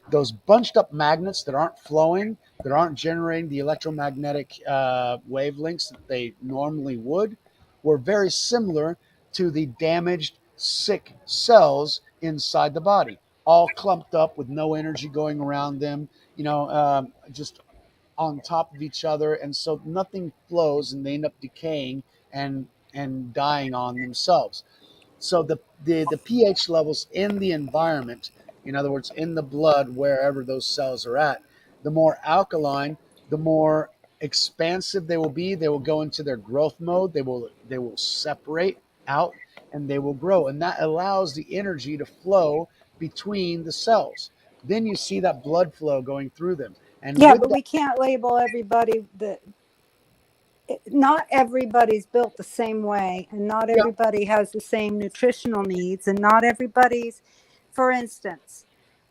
Those bunched up magnets that aren't flowing, that aren't generating the electromagnetic wavelengths that they normally would, were very similar to the damaged, sick cells inside the body, all clumped up with no energy going around them, just on top of each other, and so nothing flows, and they end up decaying and dying on themselves. So the pH levels in the environment, in other words, in the blood, wherever those cells are at, the more alkaline, the more expansive they will be. They will go into their growth mode. They will separate out and they will grow, and that allows the energy to flow between the cells. Then you see that blood flow going through them, and Yeah, with but that, we can't label everybody that not everybody's built the same way, and not yeah, everybody has the same nutritional needs, and not everybody's, for instance,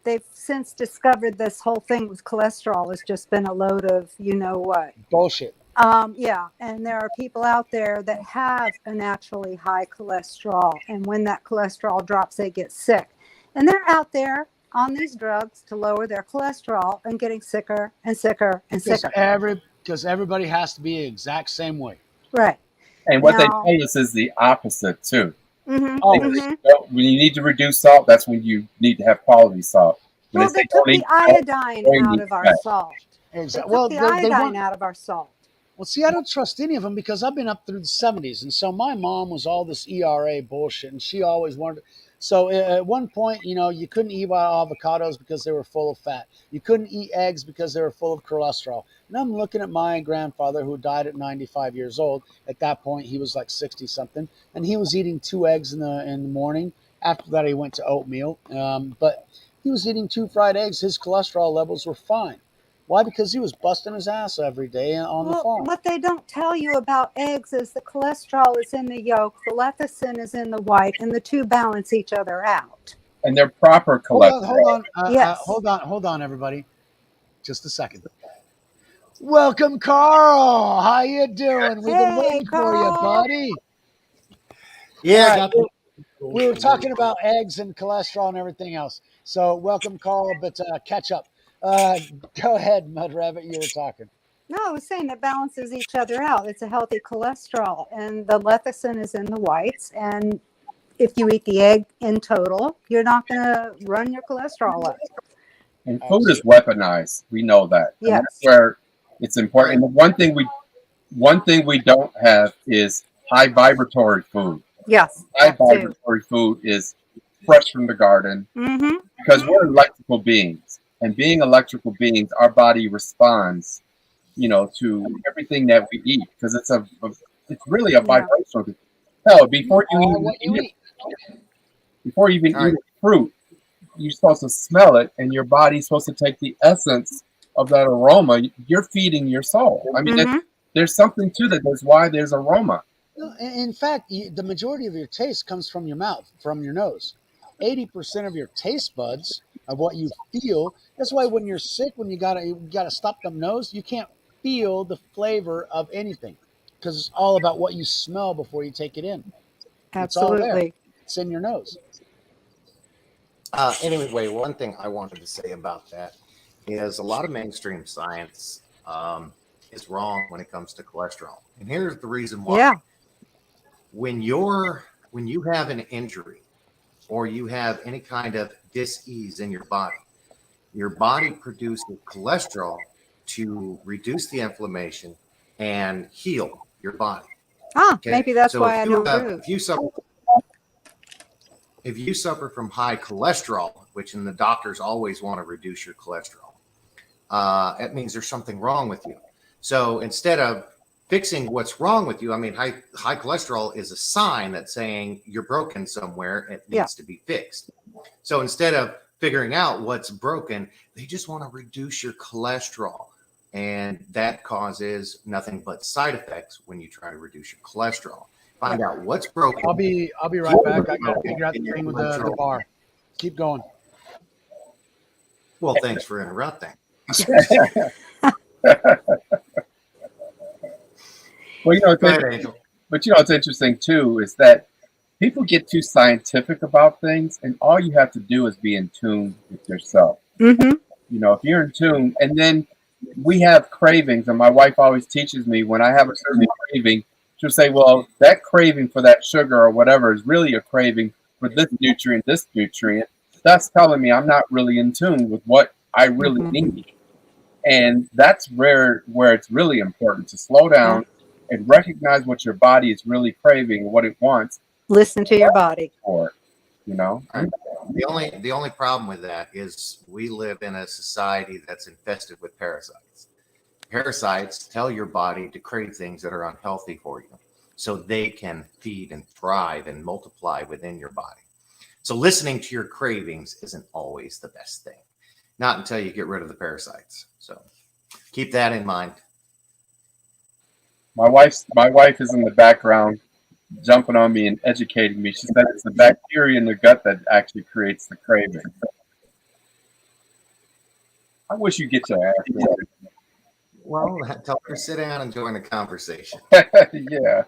they've since discovered this whole thing with cholesterol has just been a load of you know what. bullshit. Yeah, and there are people out there that have a naturally high cholesterol, and when that cholesterol drops, they get sick. And they're out there on these drugs to lower their cholesterol and getting sicker and sicker and because sicker. every because everybody has to be the exact same way. Right. And what they Now, tell us is the opposite too. They say, Always. when you need to reduce salt, that's when you need to have quality salt. When well, they they say don't took the eat salt, iodine you out need of our fat. salt. They Exactly. took Well, the they iodine want. out of our salt. Well, see, I don't trust any of them because I've been up through the 70s. And so my mom was all this ERA bullshit. And she always wanted. So at one point, you couldn't eat avocados because they were full of fat. You couldn't eat eggs because they were full of cholesterol. And I'm looking at my grandfather who died at 95 years old. At that point, he was like 60 something. And he was eating 2 eggs in the morning. After that, he went to oatmeal. But he was eating 2 fried eggs. His cholesterol levels were fine. Why? Because he was busting his ass every day on the Well, farm. what they don't tell you about eggs is the cholesterol is in the yolk, the lecithin is in the white, and the two balance each other out. And they're proper Hold on, hold cholesterol. on, Yes. hold on, everybody. Just a second. Welcome, Carl. How you doing? We've been Hey, waiting for you, Carl. buddy. All Yeah, I right, got we were talking about eggs and cholesterol and everything else. So welcome, Carl. But catch up. Uh, Go ahead, Mud Rabbit. You were talking. No, I was saying it balances each other out. It's a healthy cholesterol, and the lecithin is in the whites. And if you eat the egg in total, you're not going to run your cholesterol up. And food is absolutely. weaponized. We know that, and that's Yes. where it's important. And the one thing we don't have is high vibratory food. Yes, High that too. vibratory food is fresh from the garden Mm-hmm. because we're electrical beings, and being electrical beings, our body responds, to everything that we eat because it's really a Yeah. vibrational. Hell, You are what you eat. before you even All eat right. a fruit, you're supposed to smell it, and your body's supposed to take the essence of that aroma. You're feeding your soul. I mean, Mm-hmm. there's something to that. That's why there's aroma. No, in fact, the majority of your taste comes from your mouth, from your nose. 80% of your taste buds of what you feel. That's why when you're sick, when you gotta stop them nose, you can't feel the flavor of anything because it's all about what you smell before you take it in. It's all there. Absolutely. It's in your nose. Anyway, one thing I wanted to say about that is a lot of mainstream science. is wrong when it comes to cholesterol. And here's the reason why. Yeah. When you have an injury or you have any kind of dis-ease in your body produces cholesterol to reduce the inflammation and heal your body. Okay? Maybe that's so why I don't move. If you suffer from high cholesterol, which in the doctors always want to reduce your cholesterol, that means there's something wrong with you. So instead of fixing what's wrong with you, I mean, high cholesterol is a sign that's saying you're broken somewhere. It needs to be fixed. So instead of figuring out what's broken, they just want to reduce your cholesterol. And that causes nothing but side effects when you try to reduce your cholesterol. Find out what's broken. I'll be right back. I gotta figure out the thing with the bar. Keep going. Well, thanks for interrupting. Well, it's interesting too is that people get too scientific about things, and all you have to do is be in tune with yourself. Mm-hmm. You know, if you're in tune, and then we have cravings, and my wife always teaches me when I have a certain craving, she'll say, well, that craving for that sugar or whatever is really a craving for this nutrient. That's telling me I'm not really in tune with what I really need. And that's where it's really important to slow down and recognize what your body is really craving, what it wants. Listen to your body. For, you know? The only problem with that is we live in a society that's infested with parasites. Parasites tell your body to crave things that are unhealthy for you so they can feed and thrive and multiply within your body. So listening to your cravings isn't always the best thing. Not until you get rid of the parasites. So keep that in mind. My wife is in the background jumping on me and educating me. She said it's the bacteria in the gut that actually creates the craving. I wish you get your ass in. Well, tell her to sit down and join the conversation. Yeah.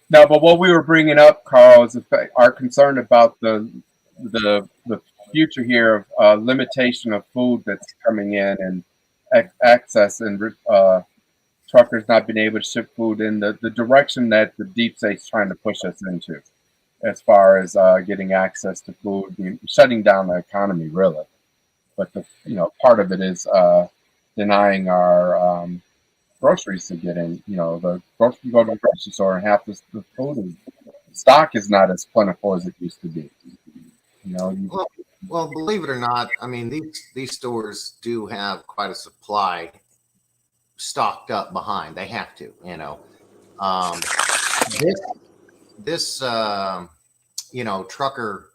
No, but what we were bringing up, Karl, is our concern about the future here of limitation of food that's coming in and access and truckers not being able to ship food in the direction that the deep state's trying to push us into, as far as getting access to food, shutting down the economy, really. But part of it is denying our groceries to get in. You go to the grocery store and half the food stock is not as plentiful as it used to be. Well, believe it or not, I mean these stores do have quite a supply stocked up behind. They have to, this trucker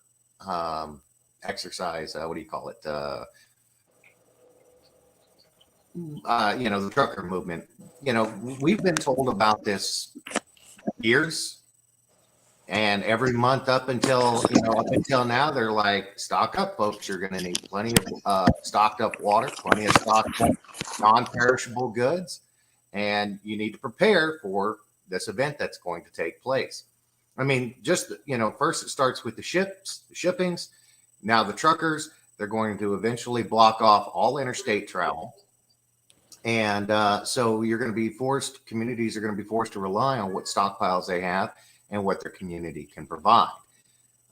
exercise. What do you call it? The trucker movement. We've been told about this years. And every month up until now, they're like, stock up, folks. You're going to need plenty of stocked up water, plenty of stocked up non-perishable goods, and you need to prepare for this event that's going to take place. I mean, just first it starts with the shippings. Now the truckers, they're going to eventually block off all interstate travel, and so communities are going to be forced to rely on what stockpiles they have and what their community can provide.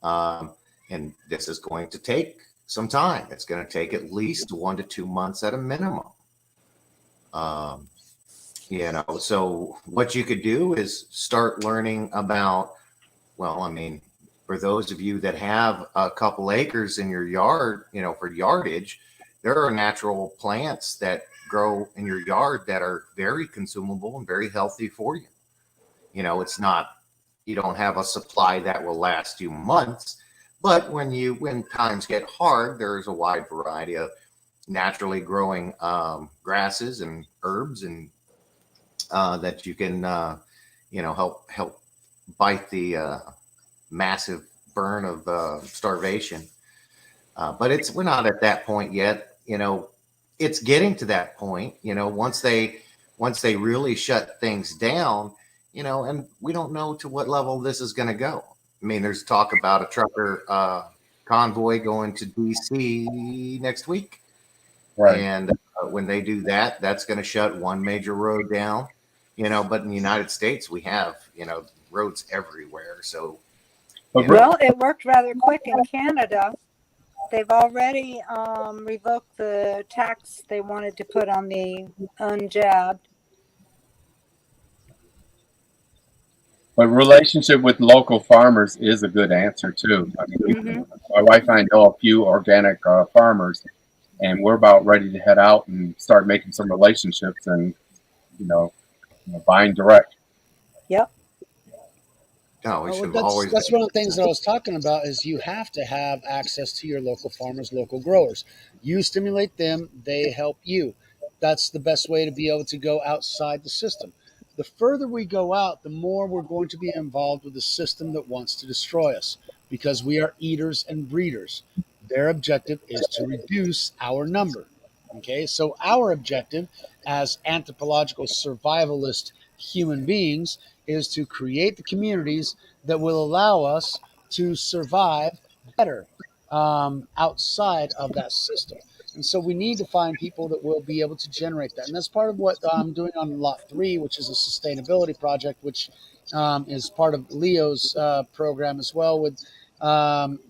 And this is going to take some time. It's going to take at least 1 to 2 months at a minimum. So what you could do is start learning about, for those of you that have a couple acres in your yard, for yardage, there are natural plants that grow in your yard that are very consumable and very healthy for you. It's not, you don't have a supply that will last you months, but when times get hard, there's a wide variety of naturally growing grasses and herbs and that you can help bite the massive burn of starvation. But we're not at that point yet. It's getting to that point. Once they really shut things down. And we don't know to what level this is going to go. I mean, there's talk about a trucker convoy going to DC next week. Right. And when they do that, that's going to shut one major road down. But in the United States, we have roads everywhere. So Well, it worked rather quick in Canada. They've already revoked the tax they wanted to put on the unjabbed. But relationship with local farmers is a good answer too. I mean, my wife and I know a few organic farmers, and we're about ready to head out and start making some relationships and buying direct. Yep. No, we should that's always. that's one of the things that I was talking about is you have to have access to your local farmers, local growers. You stimulate them, they help you. That's the best way to be able to go outside the system. The further we go out, the more we're going to be involved with the system that wants to destroy us because we are eaters and breeders. Their objective is to reduce our number. Okay, so our objective as anthropological survivalist human beings is to create the communities that will allow us to survive better outside of that system. And so we need to find people that will be able to generate that. And that's part of what I'm doing on Lot 3, which is a sustainability project, which is part of Leo's program as well with um,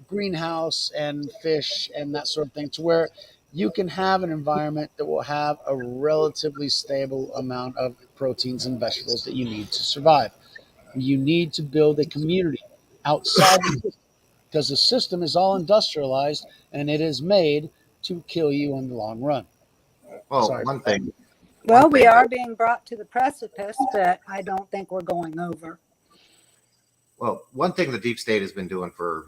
greenhouse and fish and that sort of thing, to where you can have an environment that will have a relatively stable amount of proteins and vegetables that you need to survive. You need to build a community outside the system because the system is all industrialized and it is made to kill you in the long run. Well, Sorry. Well, we are being brought to the precipice, but I don't think we're going over. Well, one thing the deep state has been doing for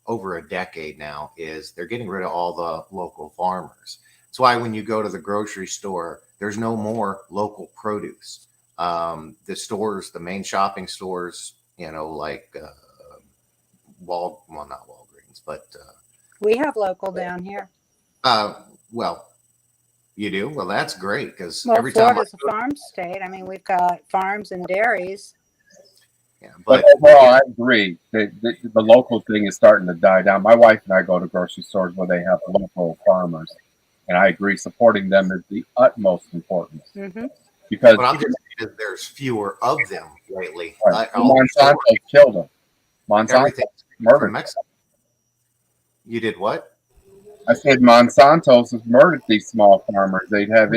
over a decade now is they're getting rid of all the local farmers. That's why when you go to the grocery store, there's no more local produce. The stores, the main shopping stores, like not Walgreens, but we have local down here. Well, you do? Well, that's great because Well, every time Florida's a farm state. I mean, we've got farms and dairies. Yeah, but overall, I agree. The local thing is starting to die down. My wife and I go to grocery stores where they have local farmers, and I agree. Supporting them is the utmost importance because what I'm just saying is there's fewer of them lately. Right. Monsanto killed them. Monsanto murdered Mexico. You did what? I said Monsanto's has murdered these small farmers. They'd have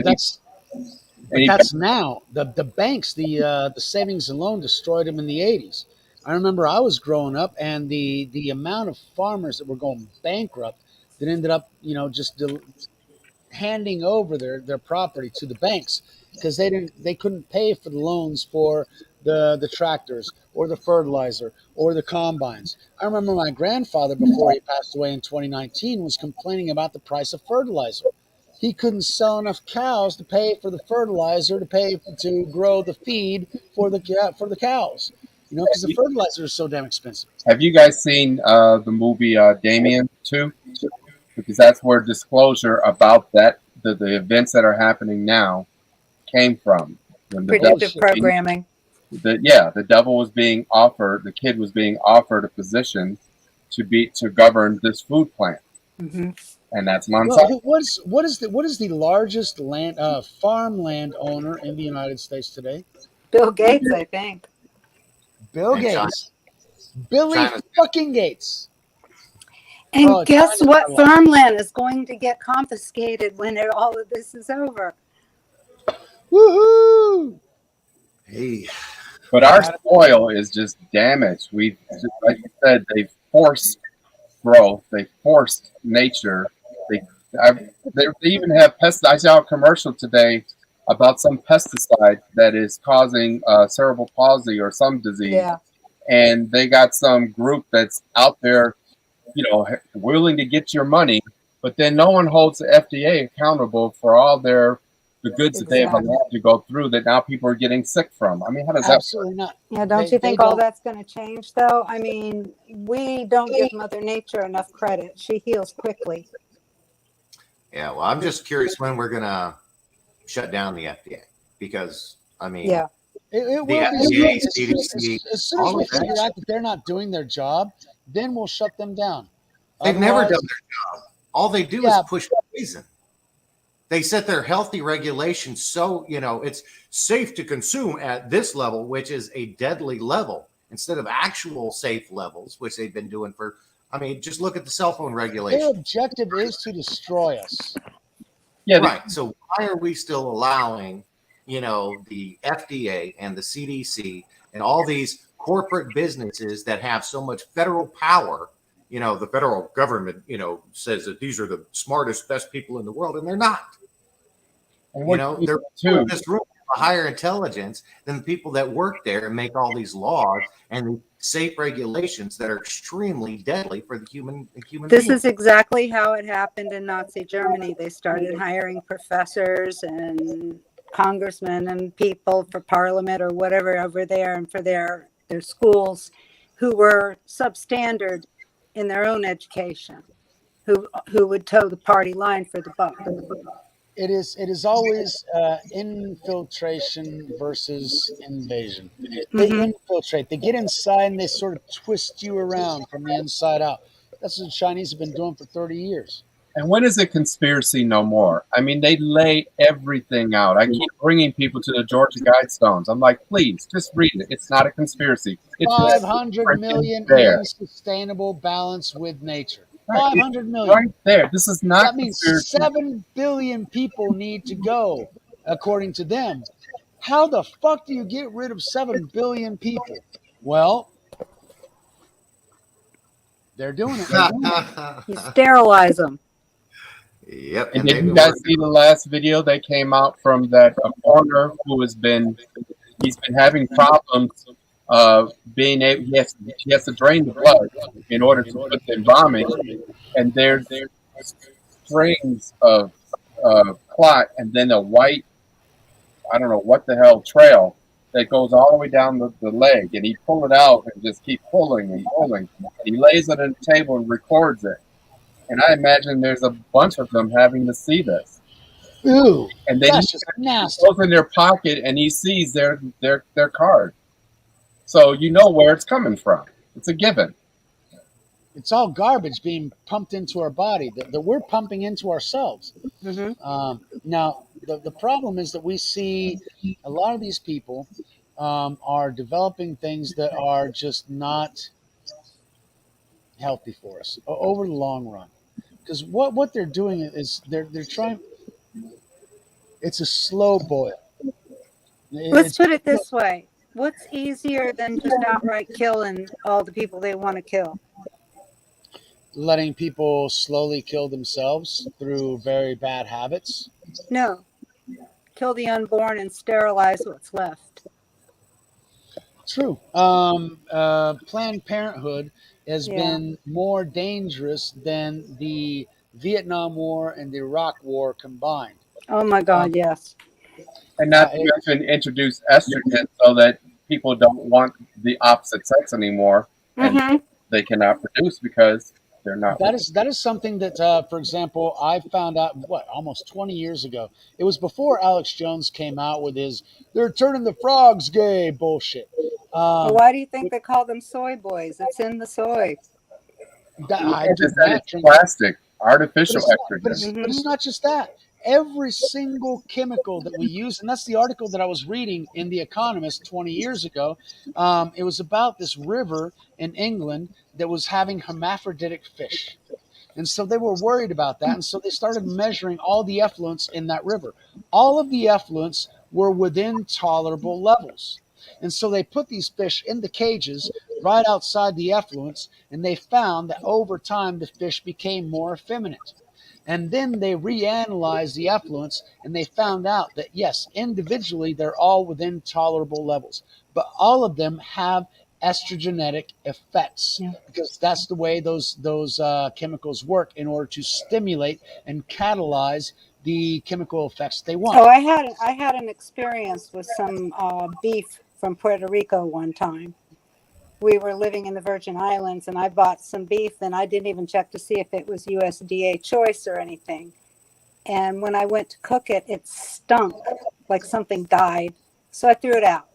that's now the banks, the savings and loan destroyed them in the 80s. I remember I was growing up, and the amount of farmers that were going bankrupt that ended up just handing over their property to the banks because they couldn't pay for the loans for the tractors or the fertilizer or the combines. I remember my grandfather, before he passed away in 2019, was complaining about the price of fertilizer. He couldn't sell enough cows to pay for the fertilizer to grow the feed for the cows. Because the fertilizer is so damn expensive. Have you guys seen the movie Damien 2? Because that's where disclosure about the events that are happening now came from. When the predictive programming. The devil was being offered. The kid was being offered a position to govern this food plant, and that's Monsanto. Well, what is the largest farmland owner in the United States today? Bill Gates, I think. Bill Gates. Billy fucking Gates. And guess what farmland is going to get confiscated when all of this is over? Woohoo! Hey. But our soil is just damaged. Like you said, they've forced growth. They forced nature. They even have pesticides. I saw a commercial today about some pesticide that is causing cerebral palsy or some disease. Yeah. And they got some group that's out there, willing to get your money, but then no one holds the FDA accountable for all the goods that they have allowed to go through that now people are getting sick from. I mean, how does that work? Absolutely not. Yeah, don't you think all that's going to change, though? I mean, we don't give Mother Nature enough credit. She heals quickly. Yeah, well, I'm just curious when we're going to shut down the FDA because, I mean, yeah. It will FDA, CDC, as soon as we figure out that they're not doing their job, then we'll shut them down. They've never done their job. All they do is push poison. they set their healthy regulations so, it's safe to consume at this level, which is a deadly level, instead of actual safe levels, which they've been doing for, just look at the cell phone Their regulation. objective is to destroy us. Yeah, Right. So why are we still allowing, the FDA and the CDC and all these corporate businesses that have so much federal power? The federal government, says that these are the smartest, best people in the world, and they're not. and They're too. in this room a higher intelligence than the people that work there and make all these laws and the safe regulations that are extremely deadly for the human This being. is exactly how it happened in Nazi Germany. They started hiring professors and congressmen and people for parliament or whatever over there, and for their schools, who were substandard in their own education, who would toe the party line for the buck. It is always infiltration versus invasion. They Mhm. infiltrate. They get inside and they sort of twist you around from the inside out. That's what the Chinese have been doing for 30 years. And when is a conspiracy no more? I mean, they lay everything out. I keep bringing people to the Georgia Guidestones. I'm like, please, just read it. It's not a conspiracy. It's 500 freaking million there. in sustainable balance with nature. Right, 500 million. right there. This is not That means conspiracy. 7 billion people need to go, according to them. How the fuck do you get rid of 7 billion people? Well, they're doing it. You sterilize them. Yep. And did you guys see the last video that came out from that foreigner who he's been having problems being able, he has to drain the blood in order to put the embalming, and there's strings of clot and then a white, I don't know what the hell, trail that goes all the way down the leg, and he pull it out and just keep pulling and pulling. He lays it on the table and records it. And I imagine there's a bunch of them having to see this. Ooh, And then that's he just nasty. goes in their pocket and he sees their card. So you know where it's coming from. It's a given. It's all garbage being pumped into our body that we're pumping into ourselves. Mm-hmm. Now, the problem is that we see a lot of these people are developing things that are just not healthy for us over the long run. Because what they're doing is they're trying. It's a slow boil. Let's It's put it this way. What's easier than just outright killing all the people they want to kill? letting people slowly kill themselves through very bad habits. No. Kill the unborn and sterilize what's left. True. Planned Parenthood has been more dangerous than the Vietnam War and the Iraq War combined. Oh my God, yes. And not to mention introduce estrogen so that people don't want the opposite sex anymore, and they cannot produce because they're not. That is something that, for example, I found out almost 20 years ago. It was before Alex Jones came out with his "they're turning the frogs gay" bullshit. Well, why do you think they call them soy boys? It's in the soy. It's plastic, artificial estrogen. But it's not just that. Every single chemical that we use, and that's the article that I was reading in The Economist 20 years ago. It was about this river in England that was having hermaphroditic fish. And so they were worried about that. And so they started measuring all the effluents in that river. All of the effluents were within tolerable levels. And so they put these fish in the cages right outside the effluents, and they found that over time the fish became more effeminate. And then they reanalyzed the effluents, and they found out that, yes, individually they're all within tolerable levels, but all of them have estrogenetic effects because that's the way those chemicals work in order to stimulate and catalyze the chemical effects they want. Oh, I had an experience with some beef from Puerto Rico one time. We were living in the Virgin Islands, and I bought some beef, and I didn't even check to see if it was USDA choice or anything. And when I went to cook it, it stunk like something died. So I threw it out.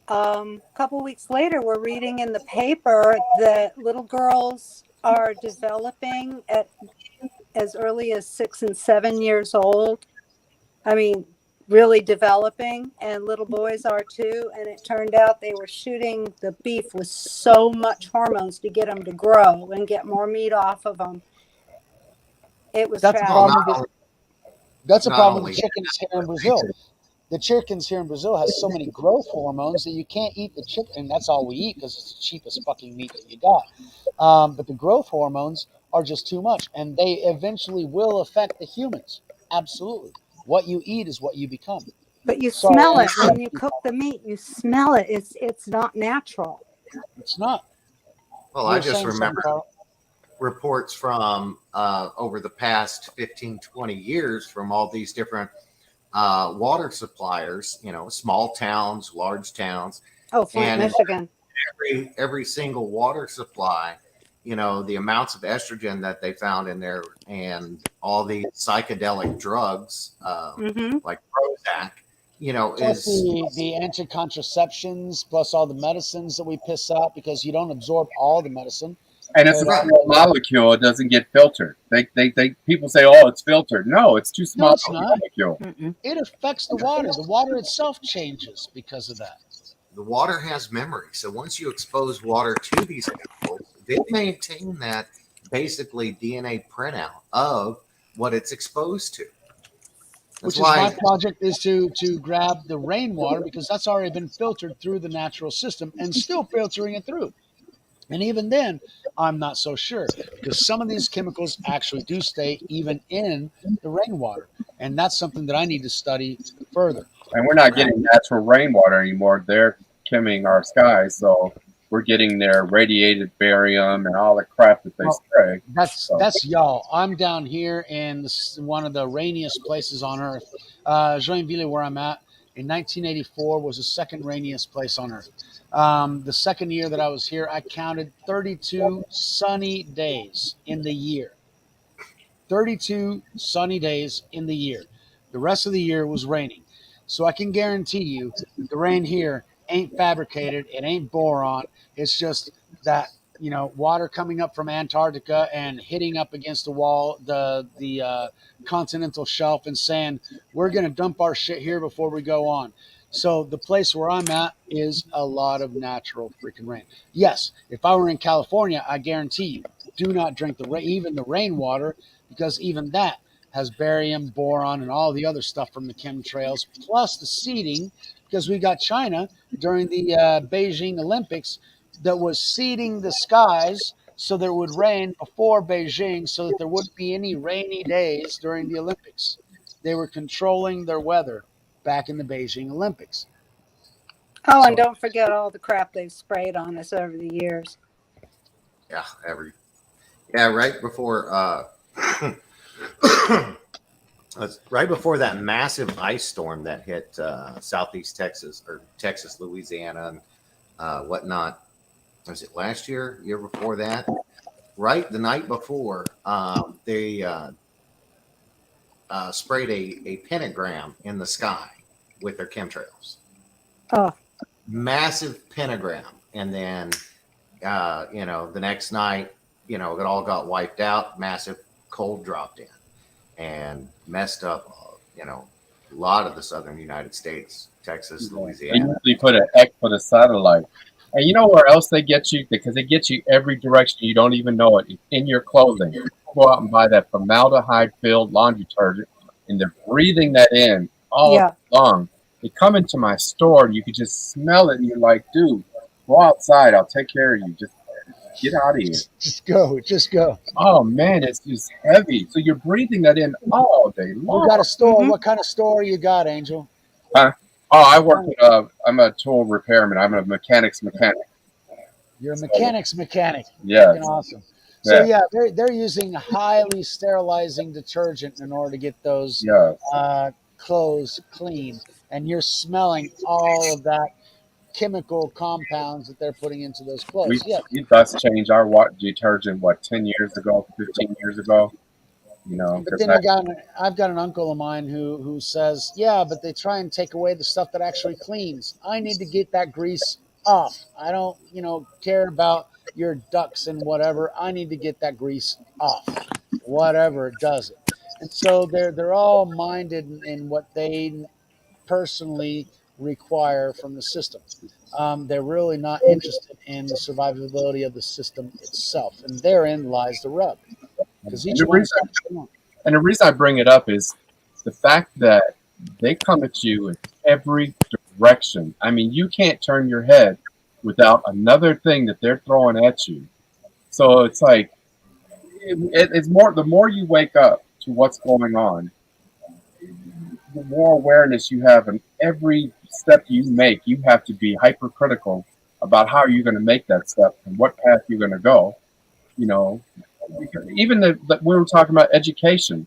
A couple weeks later, we're reading in the paper that little girls are developing as early as 6 and 7 years old. I mean, really developing, and little boys are too. And it turned out they were shooting the beef with so much hormones to get them to grow and get more meat off of them. It was That's a Well, tragic. problem. That's a not problem only with chickens here in Brazil. The chickens here in Brazil has so many growth hormones that you can't eat the chicken. And that's all we eat because it's the cheapest fucking meat that you got. But the growth hormones are just too much, and they eventually will affect the humans. Absolutely. What you eat is what you become. But you Sorry, smell I it when interrupted you you. cook the meat. You smell it. It's not natural. It's not. well, You I were just saying something, remember Carl. reports from over the past 15, 20 years from all these different water suppliers, small towns, large towns, Oh, Flint, and in Michigan. every single water supply, the amounts of estrogen that they found in there and all these psychedelic drugs Mm-hmm. like Prozac, Plus is the anti-contraceptions, plus all the medicines that we piss out because you don't absorb all the medicine. And it's a But small molecule. It doesn't get filtered. They people say, "Oh, it's filtered." No, it's too no, small it's of a not. molecule. Mm-mm. It affects the water. The water itself changes because of that. the water has memory. So once you expose water to these chemicals, they maintain that basically DNA printout of what it's exposed to. That's Which is my why, project is to grab the rainwater because that's already been filtered through the natural system and still filtering it through. And even then, I'm not so sure because some of these chemicals actually do stay even in the rainwater, and that's something that I need to study further. And we're not getting natural rainwater anymore. They're skimming our skies, so we're getting their radiated barium and all the crap that they Well, spray. that's y'all. I'm down here in one of the rainiest places on earth. Joinville, where I'm at, in 1984 was the second rainiest place on earth. The second year that I was here, I counted 32 sunny days in the year. 32 sunny days in the year. The rest of the year was raining. So I can guarantee you that the rain here ain't fabricated. It ain't boron. It's just that, water coming up from Antarctica and hitting up against the wall, the continental shelf, and saying, we're going to dump our shit here before we go on. So the place where I'm at is a lot of natural freaking rain. Yes, if I were in California, I guarantee you, do not drink even the rainwater because even that has barium, boron, and all the other stuff from the chemtrails, plus the seeding, because we got China during the Beijing Olympics that was seeding the skies so that it would rain before Beijing so that there wouldn't be any rainy days during the Olympics. They were controlling their weather back in the Beijing Olympics. Oh, and So don't forget all the crap they've sprayed on us over the years. right before right before that massive ice storm that hit southeast Texas or Texas, Louisiana, and whatnot. Was it last year? Year before that? Right, the night before, they sprayed a pentagram in the sky with their chemtrails. Oh, Massive pentagram, and then the next night, it all got wiped out. Massive cold dropped in and messed up, a lot of the southern United States, Texas, They Louisiana. usually put an X for the satellite. And you know where else they get you? Because they get you every direction. You don't even know it. It's in your clothing. You go out and buy that formaldehyde-filled laundry detergent, and they're breathing that in all yeah. long. They come into my store, and you can just smell it, and you're like, dude, go outside. I'll take care of you. Just get out of here. just go, just go. Oh, man, it's just heavy. So you're breathing that in all day long. You got a store. Mhm. What kind of store you got, Angel? Oh, I work at I'm a tool repairman. I'm a mechanic's mechanic. You're a mechanic's mechanic. Yeah. Freaking awesome. So Yeah. they're using highly sterilizing detergent in order to get those Yeah. clothes clean, and you're smelling all of that chemical compounds that they're putting into those clothes. We thus changed our water detergent 10 years ago, 15 years ago. But Because then I've got an uncle of mine who says, yeah, but they try and take away the stuff that actually cleans. I need to get that grease off. I don't, care about your ducks and whatever. I need to get that grease off. whatever, it does it. And so they're all minded in what they personally require from the system. They're really not interested in the survivability of the system itself, and therein lies the rub, because And each one is strong. the reason I bring it up is the fact that they come at you in every direction. I mean, you can't turn your head without another thing that they're throwing at you. So it's like it's more. The more you wake up to what's going on, the more awareness you have, and every step you make, you have to be hypercritical about how you're going to make that step and what path you're going to go. You know, even we were talking about education.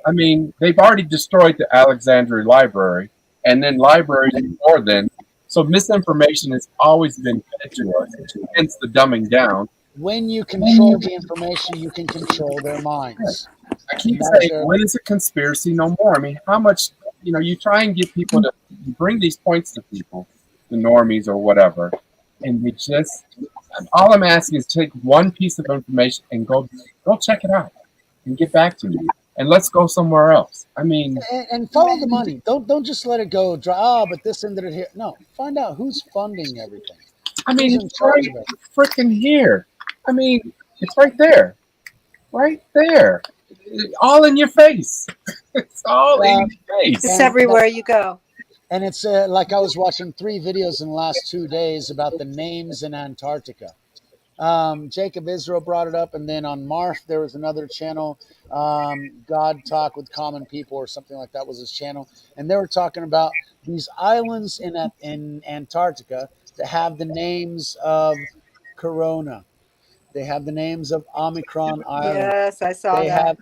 I mean, they've already destroyed the Alexandria Library, and then libraries before then. So misinformation has always been fed to us, hence the dumbing down. When you control the information, you can control their minds. I keep That's saying, when is a conspiracy no more? I mean, how much, you try and get people to bring these points to people, the normies or whatever, and they just, all I'm asking is take one piece of information and go check it out and get back to me. And let's go somewhere else. I mean, and follow the money. Don't just let it go dry. Oh, but this ended it here. No, find out who's funding everything. I mean, Who's in it's charge right of it. freaking here. I mean, it's right there. Right there. All in your face. It's all in your face. It's everywhere you go. And it's like I was watching 3 videos in the last 2 days about the names in Antarctica. Jacob Israel brought it up, and then on Marf there was another channel, God Talk with Common People or something like that was his channel, and they were talking about these islands in Antarctica that have the names of Corona. They have the names of Omicron Island. Yes, I saw They that.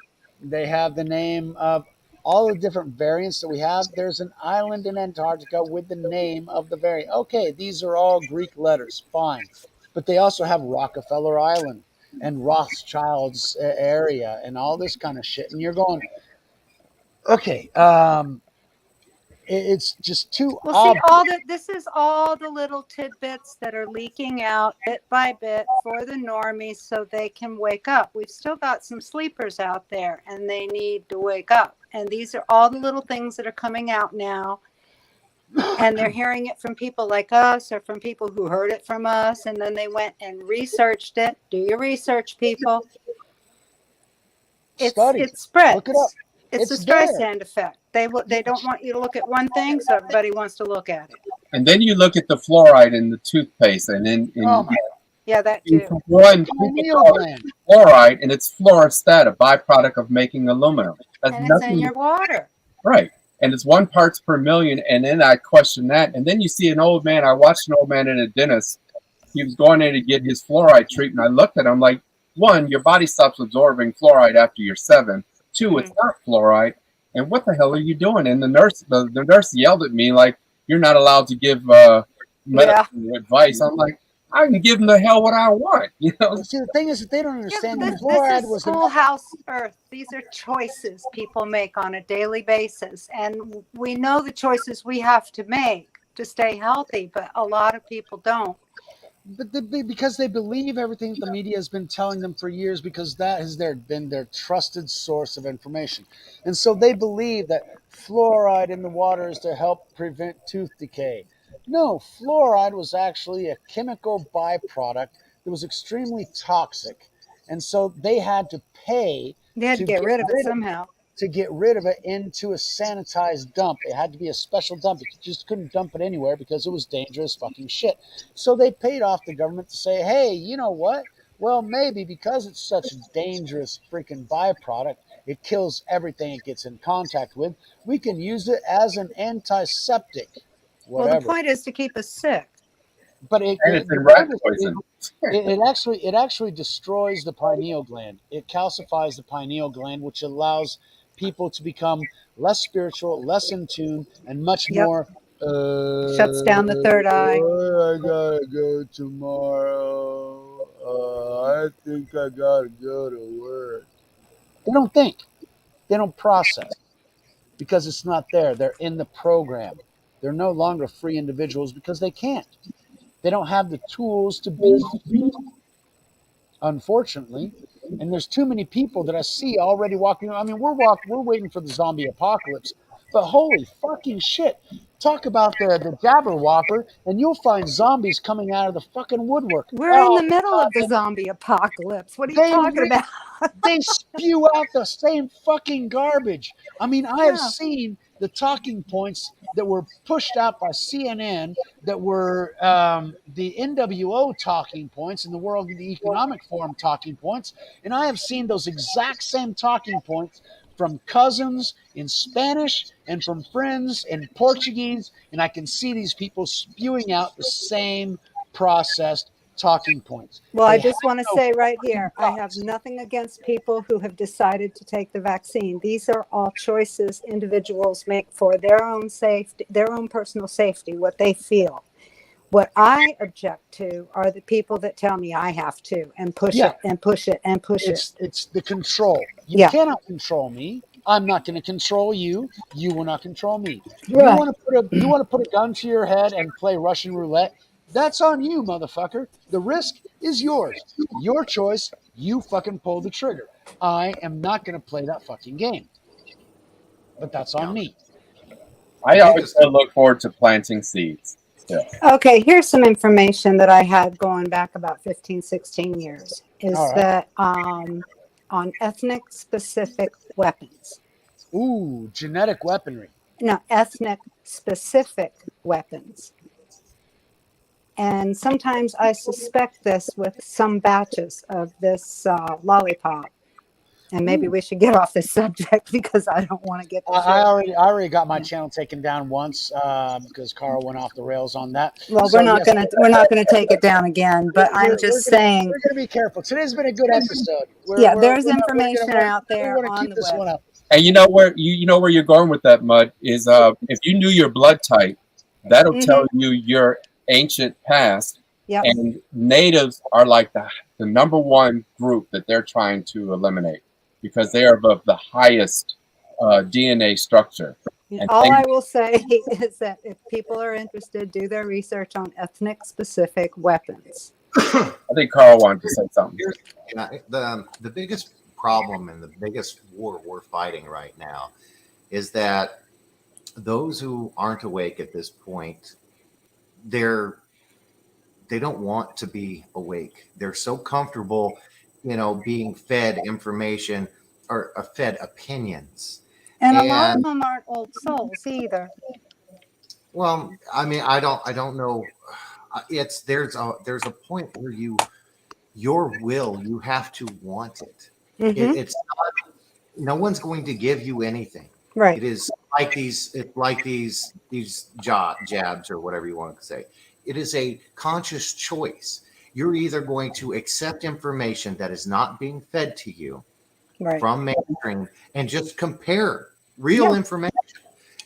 have the name of all the different variants that we have. There's an island in Antarctica with the name of the variant. Okay, these are all Greek letters, fine. But they also have Rockefeller Island and Rothschild's area and all this kind of shit. And you're going, okay, it's just too Well, see, obvious. this is all the little tidbits that are leaking out bit by bit for the normies so they can wake up. We've still got some sleepers out there and they need to wake up. And these are all the little things that are coming out now. And they're hearing it from people like us or from people who heard it from us. And then they went and researched it. Do your research, people. Study. It spreads. Look it up. It's the there. Streisand effect. They don't want you to look at one thing, so everybody wants to look at it. And then you look at the fluoride in the toothpaste, and then yeah, that too. One people call it fluoride, and it's fluorostat, a byproduct of making aluminum. That's and it's in your water. Right. And it's 1 parts per million. And then I question that. And then you see an old man. I watched an old man at a dentist. He was going in to get his fluoride treatment. I looked at him like, 1, your body stops absorbing fluoride after you're 7. 2, it's not fluoride. And what the hell are you doing? And the nurse yelled at me like, you're not allowed to give medical advice. I'm like, I can give them the hell what I want. You know. See, the thing is that they don't understand that fluoride was schoolhouse earth. These are choices people make on a daily basis, and we know the choices we have to make to stay healthy, but a lot of people don't. But because they believe everything the media has been telling them for years, because that has been their trusted source of information. And so they believe that fluoride in the water is to help prevent tooth decay. No, fluoride was actually a chemical byproduct that was extremely toxic. And so they had to pay. They had to get rid of it somehow. To get rid of it into a sanitized dump. It had to be a special dump. You just couldn't dump it anywhere because it was dangerous fucking shit. So they paid off the government to say, hey, you know what? Well, maybe because it's such a dangerous freaking byproduct, it kills everything it gets in contact with, we can use it as an antiseptic. Whatever. Well, the point is to keep us sick. But it actually destroys the pineal gland. It calcifies the pineal gland, which allows people to become less spiritual, less in tune, and much more. Shuts down the third eye. I gotta go tomorrow. I think I gotta go to work. They don't think. They don't process because it's not there. They're in the program. They're no longer free individuals because they can't. They don't have the tools to be free. Unfortunately, and there's too many people that I see already walking. I mean, we're waiting for the zombie apocalypse, but holy fucking shit! Talk about the Jabber Whopper, and you'll find zombies coming out of the fucking woodwork We're in the all middle the of the time. zombie apocalypse. What are you They talking about? they spew out the same fucking garbage. I mean, I have Yeah. seen the talking points that were pushed out by CNN that were the NWO talking points and the World Economic Forum talking points, and I have seen those exact same talking points from cousins in Spanish and from friends in Portuguese, and I can see these people spewing out the same processed talking points. Well, I They have just want to no say right fucking here, I have guts. nothing against people who have decided to take the vaccine. These are all choices individuals make for their own safety, their own personal safety, what they feel. What I object to are the people that tell me I have to and push Yeah, it and push it and push it. it's the control. You Yeah. cannot control me. I'm not going to control you. You will not control me. Right. You want to put a gun to your head and play Russian roulette? That's on you, motherfucker. The risk is yours. Your choice. You fucking pull the trigger. I am not going to play that fucking game. But that's on Yeah. me. I The always biggest look forward to planting seeds. Still. Okay, here's some information that I had going back about 15, 16 years is All right. that on ethnic specific weapons. Ooh, genetic weaponry. No, ethnic specific weapons. And sometimes I suspect this with some batches of this lollipop. And maybe we should get off this subject because I don't want to get this. I already got my channel taken down once because Carl went off the rails on that. Well, So, we're not gonna take it down again. But I'm just saying, we're gonna be careful. Today's been a good episode. yeah, there's information out We there want to on keep the this web. one up. And you know where you're going with that, Mud, is if you knew your blood type, that'll tell you your ancient past. Yep. And natives are like the number one group that they're trying to eliminate because they are of the highest DNA structure. And All I will say is that if people are interested, do their research on ethnic specific weapons. I think Carl wanted to say something. The biggest problem and the biggest war we're fighting right now is that those who aren't awake at this point, they don't want to be awake. They're so comfortable, being fed information or fed opinions. And a lot of them aren't old souls either. Well, I mean, I don't know. There's a point where your will, you have to want it. Mm-hmm. It's not, no one's going to give you anything. Right. It is like these jabs or whatever you want to say. It is a conscious choice. You're either going to accept information that is not being fed to you from mainstream and just compare real information.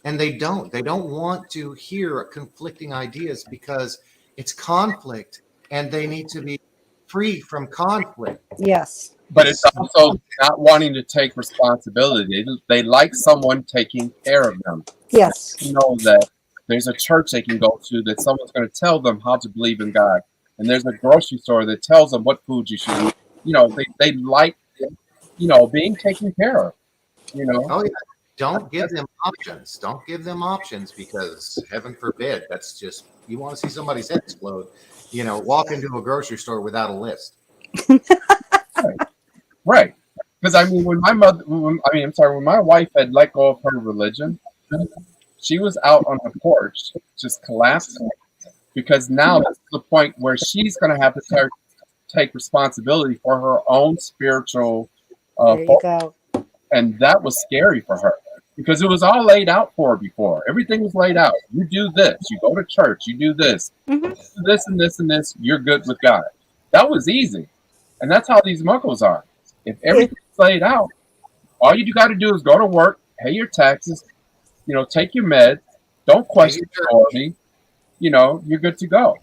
And they don't want to hear conflicting ideas because it's conflict and they need to be free from conflict. Yes. But it's also not wanting to take responsibility. They like someone taking care of them. Yes. You know that there's a church they can go to that someone's going to tell them how to believe in God. And there's a grocery store that tells them what food you should eat. They like, being taken care of, Oh, yeah. Don't give them options. Don't give them options because heaven forbid, that's just, you want to see somebody's head explode, walk into a grocery store without a list. Right. Because when my wife had let go of her religion, she was out on the porch just collapsing because now that's the point where she's going to have to take responsibility for her own spiritual there you go. And that was scary for her because it was all laid out for her before. Everything was laid out. You do this, you go to church, you do this, this and this and this, you're good with God. That was easy. And that's how these muggles are. If everything's laid out, all you got to do is go to work, pay your taxes, take your meds, don't question authority, you're good to go.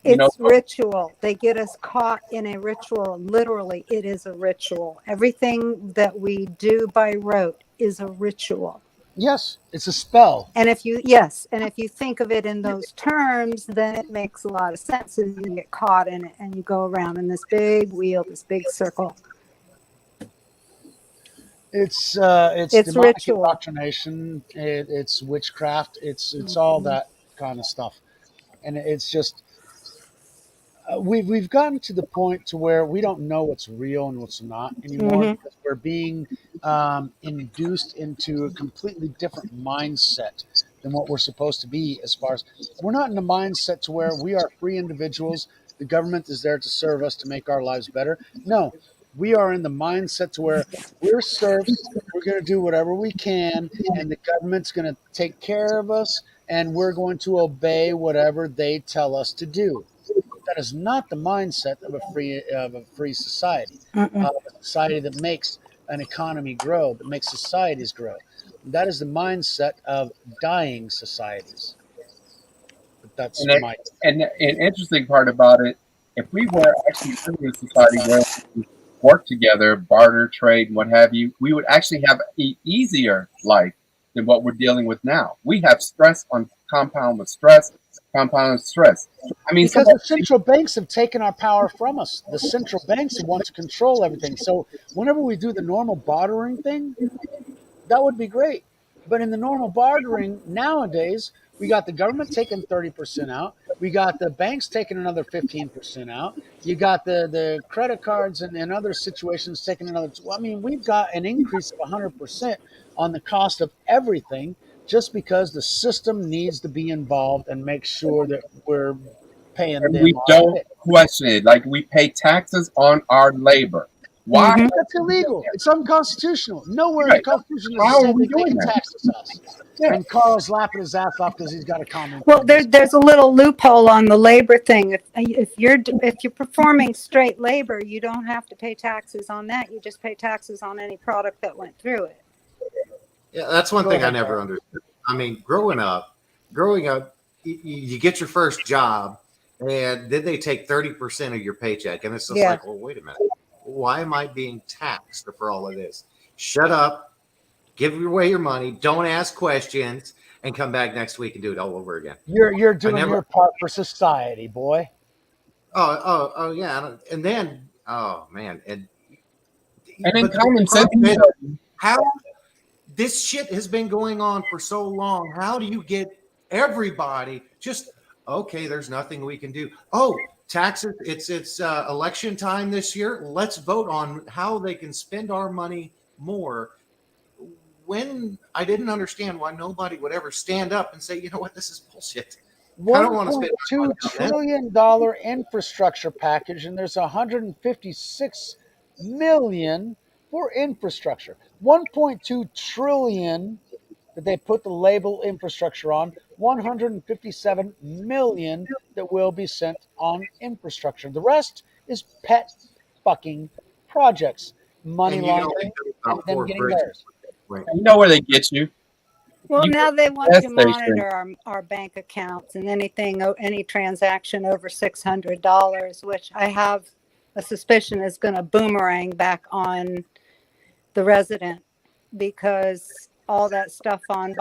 It's ritual. They get us caught in a ritual. Literally, it is a ritual. Everything that we do by rote is a ritual. Yes, it's a spell. And if you think of it in those terms, then it makes a lot of sense. And you get caught in it and you go around in this big wheel, this big circle. It's It's demonic ritual. indoctrination. It's witchcraft. It's all that kind of stuff, and it's just we've gotten to the point to where we don't know what's real and what's not anymore Hmm. because we're being induced into a completely different mindset than what we're supposed to be. As far as we're not in the mindset to where we are free individuals, the government is there to serve us to make our lives better. No, we are in the mindset to where we're serfs. We're going to do whatever we can, and the government's going to take care of us, and we're going to obey whatever they tell us to do. That is not the mindset of a free society, Mm-mm. a society that makes an economy grow, that makes societies grow. That is the mindset of dying societies. But that's And it, my and an interesting part about it, if we were actually living in a society where we work together, barter, trade, and what have you, we would actually have an easier life than what we're dealing with now. We have stress on compound with stress, compound with stress. I mean, because somebody, the central banks have taken our power from us. The central banks want to control everything. So whenever we do the normal bartering thing, that would be great. But in the normal bartering nowadays, we got the government taking 30% out. We got the banks taking another 15% out. You got the credit cards and other situations taking another. I mean, we've got an increase of 100% on the cost of everything just because the system needs to be involved and make sure that we're paying and them we our don't bit. question it. Like we pay taxes on our labor. Why? Hmm. That's illegal. It's unconstitutional. Nowhere in the Right. Constitution does it How are say we that they doing can that? tax us. Yeah. And Carl's laughing his ass off because he's got a comment Well, on this. there's a little loophole on the labor thing. If you're performing straight labor, you don't have to pay taxes on that. You just pay taxes on any product that went through it. Yeah, that's one Go thing I ahead, never Carl. understood. I mean, growing up, you get your first job, and then they take 30% of your paycheck, and it's just Yeah. like, well, wait a minute, why am I being taxed for all of this? Shut up, give away your money, don't ask questions, and come back next week and do it all over again. You're I doing never. your part for society, boy. Oh, yeah, and then, oh man, And in but the common sense, problem is how this shit has been going on for so long. How do you get everybody just okay? There's nothing we can do. Oh, taxes! It's election time this year. Let's vote on how they can spend our money more. When I didn't understand why nobody would ever stand up and say, you know what, this is bullshit. I don't want to spend my money $1.2 on that. trillion infrastructure package, and there's 156 million for infrastructure. 1.2 trillion that they put the label infrastructure on, 157 million that will be sent on infrastructure. The rest is pet fucking projects, money And you know they laundering, built and about them four getting bridges. theirs. Wait, you know where they get you. Well, You go now to they the want gas to station. monitor our bank accounts and any transaction over $600, which I have a suspicion is going to boomerang back on the resident because all that stuff on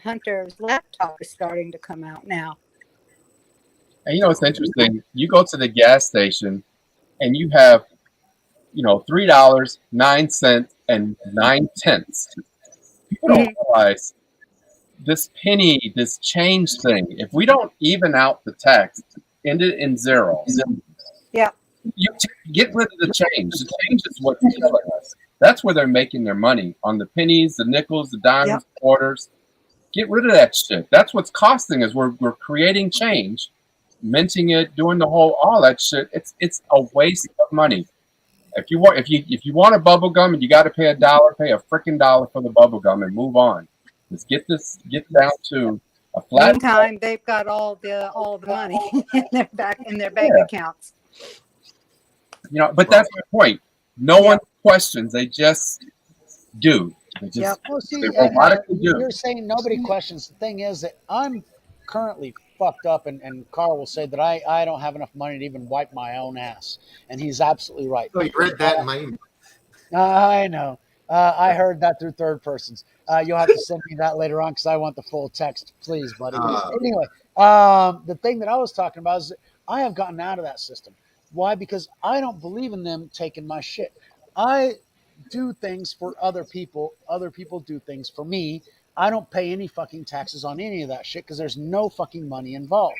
Hunter's laptop is starting to come out now. And you know, it's interesting. You go to the gas station and you have, $3.09 and 9 cents. People don't Mhm. realize this penny, this change thing. If we don't even out the tax, end it in zeros. Yeah. You get rid of the change. The change is what's killing us. That's where they're making their money on the pennies, the nickels, the dimes, Yep. the quarters. Get rid of that shit. That's what's costing us. We're creating change, minting it, doing all that shit. It's a waste of money. If you want a bubble gum and you got to pay $1, pay a freaking dollar for the bubble gum and move on. Let's get down to a flat. Meantime, they've got all the money in their bank Yeah, accounts. but well, that's my point. No Yeah. one questions. They just do. They Yep. just Well, they see, robotically do. you're saying nobody questions. The thing is that I'm currently fucked up, and Carl will say that I don't have enough money to even wipe my own ass, and he's absolutely right. oh, you read that in my email. I know. I heard that through third persons. You'll have to send me that later on because I want the full text, please, buddy. Uh, Anyway, the thing that I was talking about is that I have gotten out of that system. Why? Because I don't believe in them taking my shit. I do things for other people. Other people do things for me. I don't pay any fucking taxes on any of that shit because there's no fucking money involved.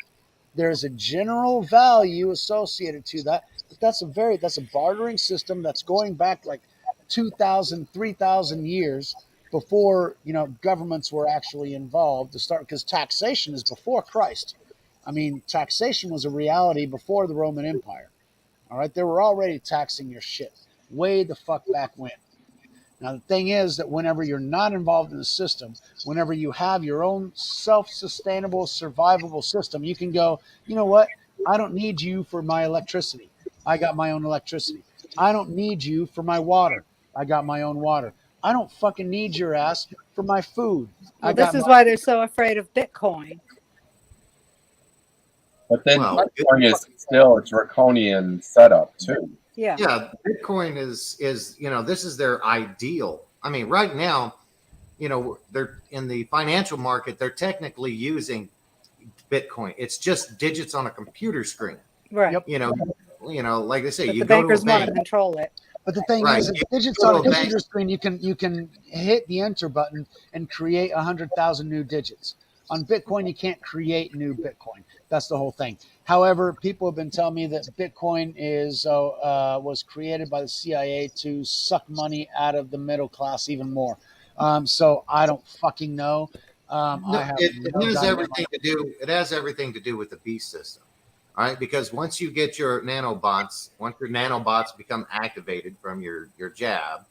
There's a general value associated to that, but that's a bartering system that's going back like 2,000, 3,000 years before, governments were actually involved to start, because taxation is before Christ. I mean, taxation was a reality before the Roman Empire. All right, they were already taxing your shit way the fuck back when. Now, the thing is that whenever you're not involved in the system, whenever you have your own self-sustainable, survivable system, you can go, you know what? I don't need you for my electricity. I got my own electricity. I don't need you for my water. I got my own water. I don't fucking need your ass for my food. Well, this is why they're so afraid of Bitcoin. But then Bitcoin is still a draconian setup too. Yeah. Yeah. Bitcoin is, this is their ideal. I mean, right now, they're in the financial market. They're technically using Bitcoin. It's just digits on a computer screen. Right. Yep. Like they say, But you the go bankers to a bank. want to control it. But the thing is, if digits on a computer screen, you can hit the enter button and create 100,000 new digits. On Bitcoin, you can't create new Bitcoin. That's the whole thing. However, people have been telling me that Bitcoin was created by the CIA to suck money out of the middle class even more. So I don't fucking know. It has everything to do. It has everything to do with the beast system. All right, because once you get your nanobots, once your nanobots become activated from your jab,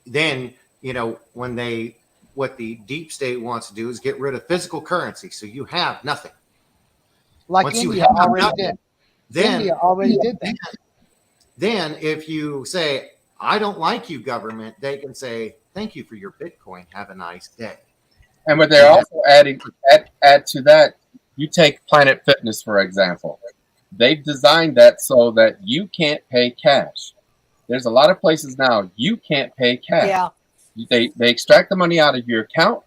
then what the deep state wants to do is get rid of physical currency, so you have nothing. Like once India you have already nothing, did. Then India already did that. Then if you say, I don't like you, government, they can say, thank you for your Bitcoin. Have a nice day. And what they're also add to that, you take Planet Fitness, for example. They've designed that so that you can't pay cash. There's a lot of places now you can't pay cash. Yeah. They extract the money out of your account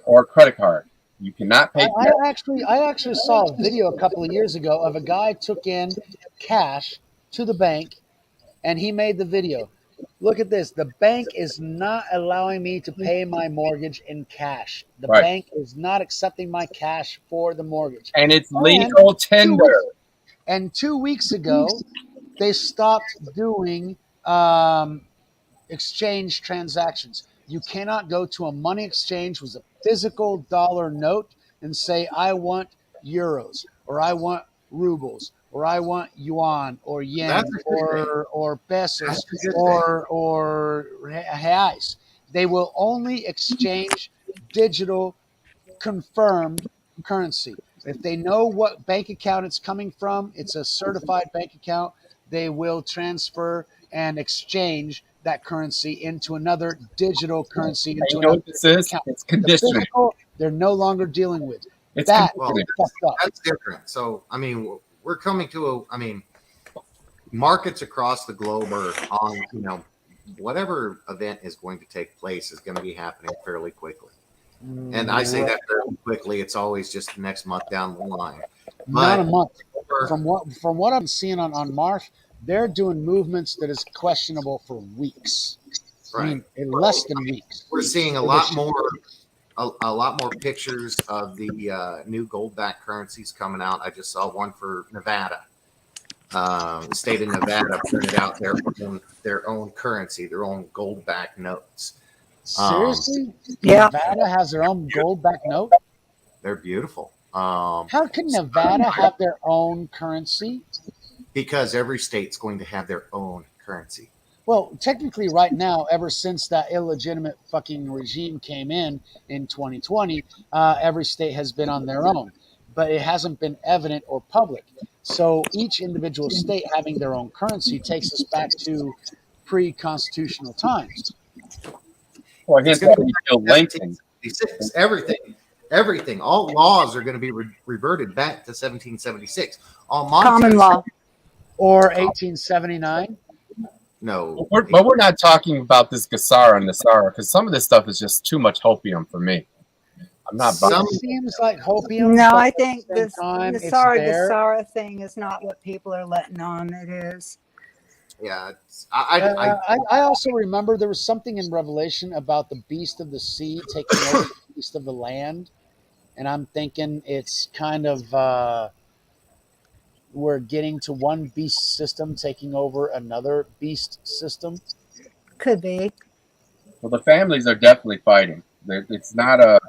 or credit card. You cannot pay cash. I actually saw a video a couple of years ago of a guy took in cash to the bank, and he made the video. Look at this. The bank is not allowing me to pay my mortgage in cash. The bank is not accepting my cash for the mortgage. And it's legal tender. And 2 weeks ago, they stopped doing exchange transactions. You cannot go to a money exchange with a physical dollar note and say, I want euros, or I want rubles, or I want yuan, or yen, or pesos, or reais. They will only exchange digital confirmed currency. If they know what bank account it's coming from, it's a certified bank account, they will transfer and exchange that currency into another digital currency. Into another account. It's conditioning. They're no longer dealing with. It's that's different. So, I mean, we're coming to markets across the globe are on, whatever event is going to take place is going to be happening fairly quickly. And I say that fairly quickly. It's always just next month down the line. Not a month. From what I'm seeing on March, they're doing movements that is questionable for weeks. Right. I mean, in less than weeks. We're seeing a lot more pictures of the new gold-backed currencies coming out. I just saw one for Nevada. The state of Nevada printed out their own currency, their own gold-backed notes. Seriously? Yeah. Nevada has their own gold-backed note? They're beautiful. How can Nevada have their own currency? Because every state's going to have their own currency. Well, technically right now, ever since that illegitimate fucking regime came in 2020, every state has been on their own. But it hasn't been evident or public. So each individual state having their own currency takes us back to pre-constitutional times. Well, here's what we feel lengthened. Everything, all laws are going to be reverted back to 1776. All common law. Or 1879. No. But we're not talking about this Gassara and Nasara, because some of this stuff is just too much hopium for me. I'm not buying it. Seems like hopium. No, I think this Gassara thing is not what people are letting on it is. Yeah, I also remember there was something in Revelation about the beast of the sea taking over the beast of the land, and I'm thinking it's kind of we're getting to one beast system taking over another beast system. Could be. Well, the families are definitely fighting. It's not a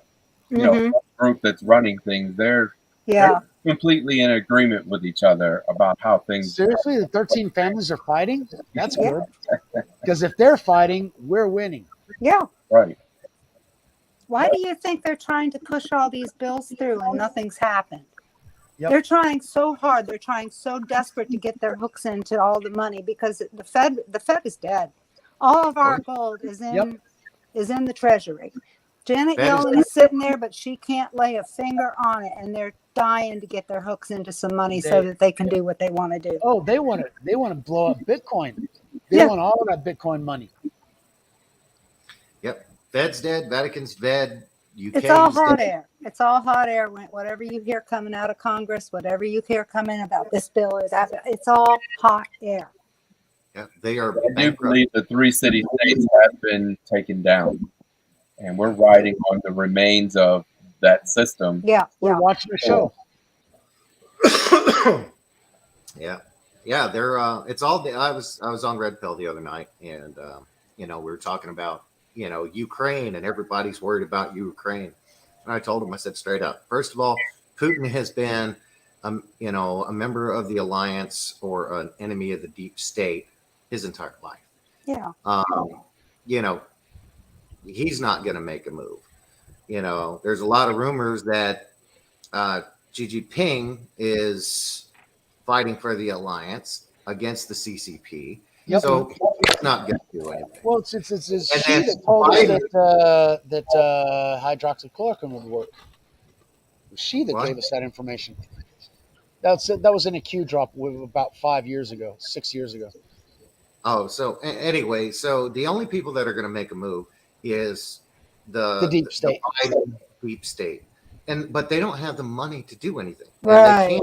Hmm. group that's running things. They're Yeah. completely in agreement with each other about how things Seriously, the 13 families are fighting? That's Yeah. good. Because if they're fighting, we're winning. Yeah. right. Why do you think they're trying to push all these bills through and nothing's happened? Yep. They're trying so hard. They're trying so desperate to get their hooks into all the money because the Fed is dead. All of our gold Yep. is in the treasury. Janet Fed is Yellen is sitting there, but she can't lay a finger on it, and they're dying to get their hooks into some money so They that they can do what they want to do. oh, they want to blow up Bitcoin. They Yeah. want all of that Bitcoin money. Yep. Fed's dead. Vatican's dead. It's all UK's hot dead. air. It's all hot air. Whatever you hear coming out of Congress, whatever you hear coming about this bill or that, it's all hot air. Yep. They are I do bankrupt. believe the three city states have been taken down, and we're riding on the remains of that system. Yeah. We're Yeah. watching a show. Yeah. Yeah, they're it's all I was on Red Pill the other night, and we were talking about, Ukraine, and everybody's worried about Ukraine. And I told him, I said straight up, first of all, Putin has been a member of the alliance or an enemy of the deep state his entire life. Yeah. You know, he's not going to make a move. There's a lot of rumors that Xi Jinping is fighting for the alliance against the CCP. Yep. So he's not going to do anything. Well, it's And she then that told us Biden- that hydroxychloroquine would work. It was she that What? gave us that information. That was in a Q drop about 5 years ago, 6 years ago. Oh, so anyway, so the only people that are going to make a move is The deep state. The Biden deep state, but they don't have the money to do anything, Right.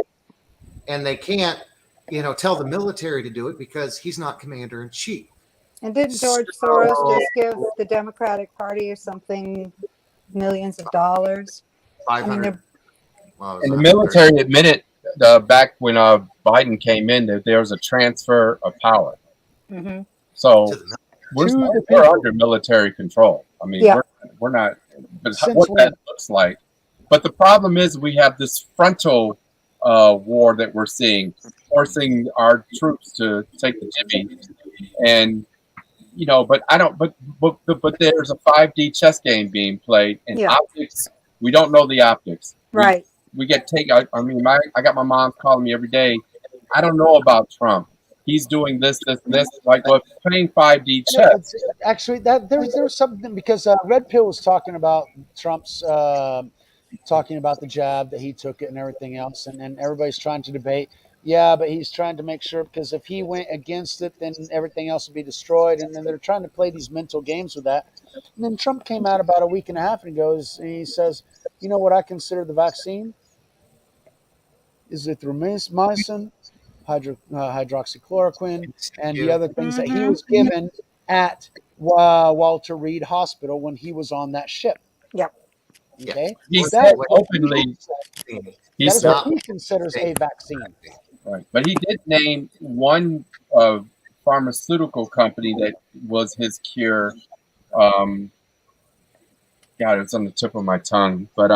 and they can't, tell the military to do it because he's not commander in chief. And didn't George Soros just give the Democratic Party or something millions of dollars? 500. And the military admitted back when Biden came in that there was a transfer of power. Mm-hmm. So To the we're under military control. I mean, Yeah. we're not. But Since what when? that looks like. But the problem is we have this frontal war that we're seeing, forcing our troops to take the jimmy, and but I don't. But there's a 5D chess game being played, and Yeah. optics. We don't know the optics. Right. We get I mean, I got my mom calling me every day. I don't know about Trump. He's doing this. Like, well, playing 5D chess. Actually, that there's something because Red Pill was talking about Trump's talking about the jab that he took it and everything else, and everybody's trying to debate. Yeah, but he's trying to make sure because if he went against it, then everything else would be destroyed, and then they're trying to play these mental games with that. And then Trump came out about a week and a half and he says, "You know what I consider the vaccine? Is erythromycin, hydroxychloroquine, and the other things that he Mhm. was given at Walter Reed Hospital when he was on that ship." Yep. Okay, He That said is what openly. He that is said, what he considers a vaccine. right, but he did name one pharmaceutical company that was his cure. God, it's on the tip of my tongue, but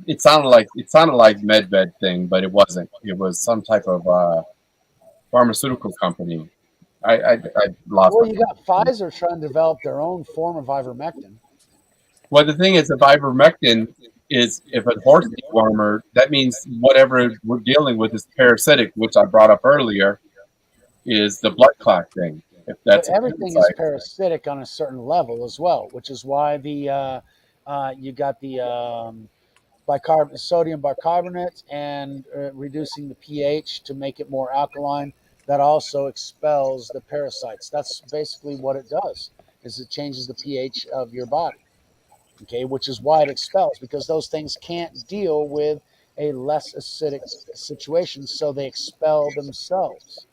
it sounded like medved thing, but it wasn't. It was some type of pharmaceutical company. I lost. Well, my- you got Pfizer trying to develop their own form of ivermectin. Well, the thing is, if ivermectin is if a horse dewormer, that means whatever we're dealing with is parasitic, which I brought up earlier, is the blood clot thing. If But that's a everything is parasite. parasitic on a certain level as well, which is why you got the sodium bicarbonate and reducing the pH to make it more alkaline. That also expels the parasites. That's basically what it does. Is it changes the pH of your body. Okay, which is why it expels because those things can't deal with a less acidic situation, so they expel themselves.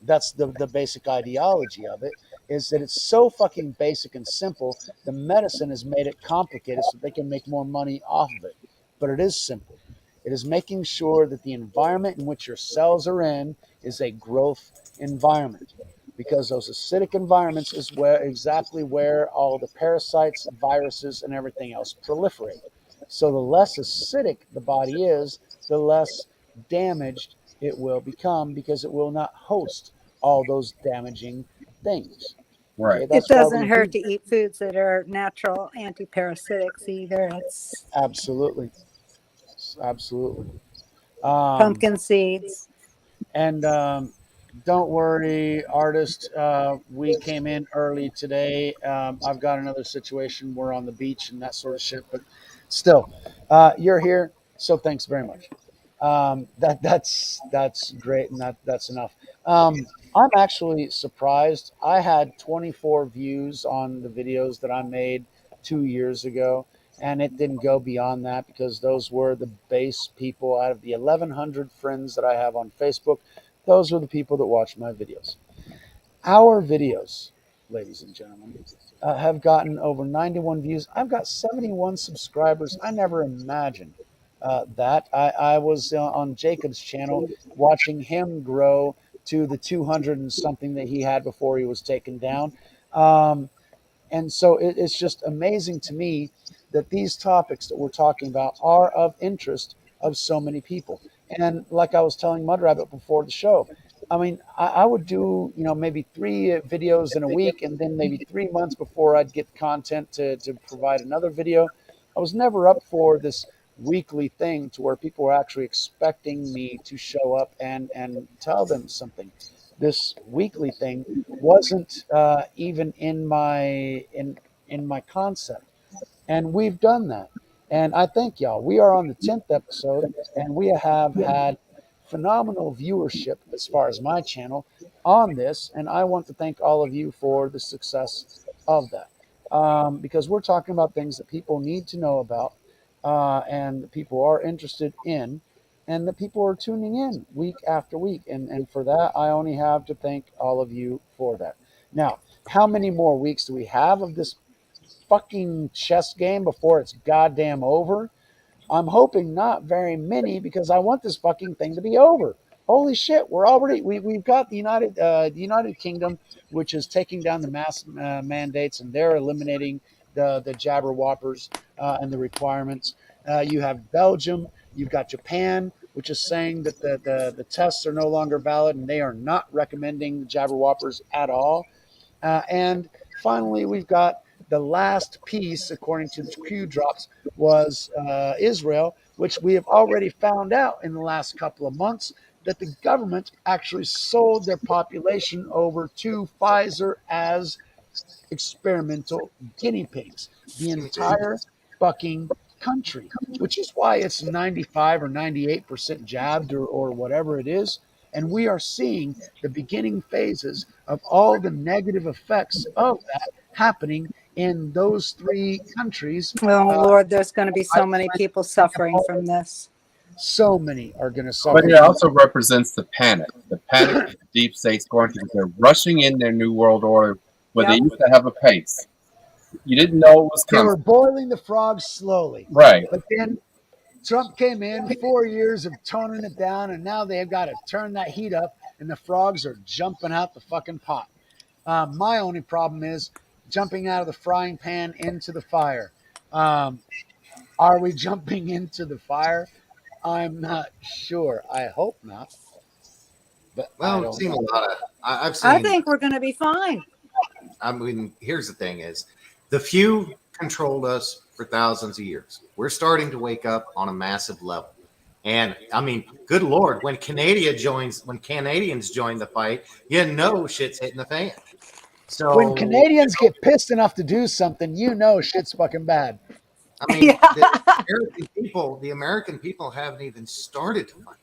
That's the basic ideology of it, is that it's so fucking basic and simple. The medicine has made it complicated so they can make more money off of it. But it is simple. It is making sure that the environment in which your cells are in is a growth environment, because those acidic environments is where exactly where all the parasites, viruses, and everything else proliferate. So the less acidic the body is, the less damaged it will become, because it will not host all those damaging things. Right. Okay, It that's why doesn't we hurt do. to eat foods that are natural antiparasitics either. It's Absolutely, absolutely. Um, pumpkin seeds. and don't worry, artist. We came in early today. I've got another situation. We're on the beach and that sort of shit, but still, you're here, so thanks very much. That's great, and that's enough. I'm actually surprised. I had 24 views on the videos that I made 2 years ago, and it didn't go beyond that because those were the base people out of the 1,100 friends that I have on Facebook. Those are the people that watch my videos. Our videos, ladies and gentlemen, have gotten over 91 views. I've got 71 subscribers. I never imagined that. I was on Jacob's channel watching him grow to the 200 and something that he had before he was taken down. Um, and so it's just amazing to me that these topics that we're talking about are of interest of so many people. And like I was telling Mudrabbit before the show, I mean, I would do, maybe three videos in a week, and then maybe 3 months before I'd get content to provide another video. I was never up for this weekly thing to where people were actually expecting me to show up and tell them something. This weekly thing wasn't even in my concept, and we've done that. And I thank y'all. We are on the 10th episode, and we have had phenomenal viewership as far as my channel on this. And I want to thank all of you for the success of that, because we're talking about things that people need to know about, and that people are interested in, and that people are tuning in week after week. And for that, I only have to thank all of you for that. Now, how many more weeks do we have of this fucking chess game before it's goddamn over? I'm hoping not very many, because I want this fucking thing to be over. Holy shit, we've got the United Kingdom, which is taking down the mask mandates, and they're eliminating the jabber whoppers and the requirements. You have Belgium, you've got Japan, which is saying that the tests are no longer valid, and they are not recommending the jabber whoppers at all. And finally, we've got the last piece, according to the Q drops, was Israel, which we have already found out in the last couple of months that the government actually sold their population over to Pfizer as experimental guinea pigs. The entire fucking country, which is why it's 95 or 98% jabbed, or whatever it is. And we are seeing the beginning phases of all the negative effects of that happening in those three countries. Oh, Uh, Lord, there's going to be so many Iceland, people suffering from Nepal, this. so many are going to But suffer it from. also represents the panic that the deep state's going through. They're rushing in their new world order where they Yep. used to have a pace. You didn't know it was They coming. were boiling the frogs slowly. Right. But then Trump came in, 4 years of toning it down, and now they've got to turn that heat up, and the frogs are jumping out the fucking pot. My only problem is jumping out of the frying pan into the fire. Um, are we jumping into the fire? I'm not sure. I hope not, but I Well, I've don't seen a know. lot of. I've I seen. think we're going to be fine. I mean, here's the thing: is the few controlled us for thousands of years. We're starting to wake up on a massive level, and I mean, good lord, when Canadians join the fight, you know shit's hitting the fan. When So Canadians get pissed enough to do something, you know shit's fucking bad, I mean, Yeah. The American people haven't even started to fight.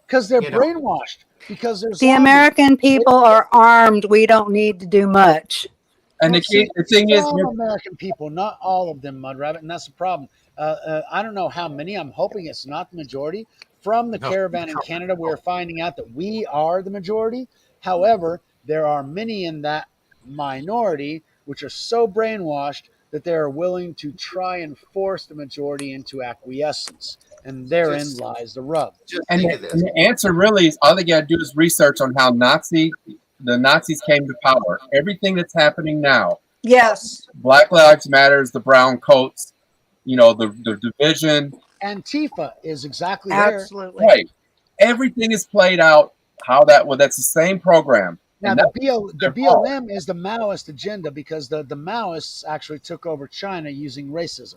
because they're You know, brainwashed, because they're The zombies. American people are armed. We don't need to do much. And Well, see, the thing is, some American people, not all of them, Mud Rabbit, and that's the problem. I don't know how many. I'm hoping it's not the majority. From the no, caravan in Canada, we're finding out that we are the majority. However, there are many in that minority which are so brainwashed that they are willing to try and force the majority into acquiescence. And therein Just lies the rub. And think the, of this. and the answer really is all they got to do is research on how the Nazis came to power. Everything that's happening now, Yes, Black Lives Matters, the brown coats, the division, Antifa is exactly there. absolutely. right? Everything is played out how that's the same program. Now, And the, that's the their fault. BLM is the Maoist agenda because the Maoists actually took over China using racism.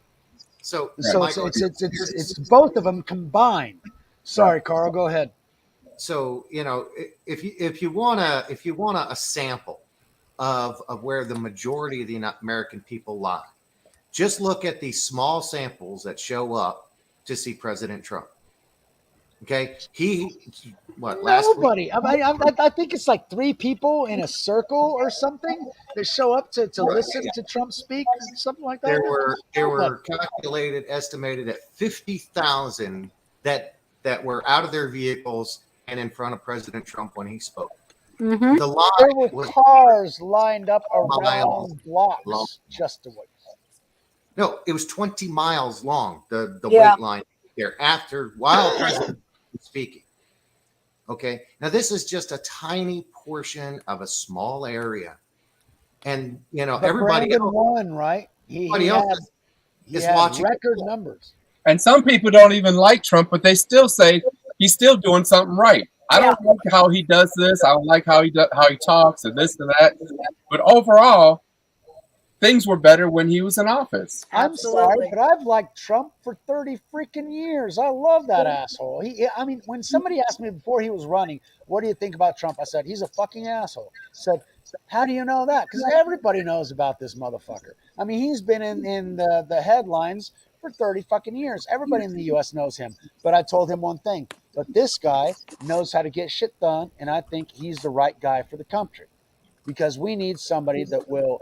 So, So Michael, it's both of them combined. Sorry, Carl, go ahead. so if you wanna a sample of where the majority of the American people lie, just look at these small samples that show up to see President Trump. Okay, last week? Nobody. I think it's like 3 people in a circle or something that show up to listen to Trump speak, something like that. There were Nobody. estimated at 50,000 that were out of their vehicles and in front of President Trump when he spoke. Mm-hmm. The lie There were was cars lined up miles around blocks long. just to wait. No, it was 20 miles long. The Yeah. wait line there while President was speaking. Okay, now this is just a tiny portion of a small area, and But everybody Brandon else, won, right? He everybody else had is watching. record numbers. And some people don't even like Trump, but they still say he's still doing something right. I don't like how he does this. I don't like how he talks and this and that. But overall, things were better when he was in office. I'm sorry, Absolutely. but I've liked Trump for 30 freaking years. I love that asshole. I mean, when somebody asked me before he was running, what do you think about Trump? I said, he's a fucking asshole. Said, how do you know that? Because everybody knows about this motherfucker. I mean, he's been in the headlines for 30 fucking years. Everybody in the U.S. knows him. But I told him one thing. But this guy knows how to get shit done, and I think he's the right guy for the country. Because we need somebody that will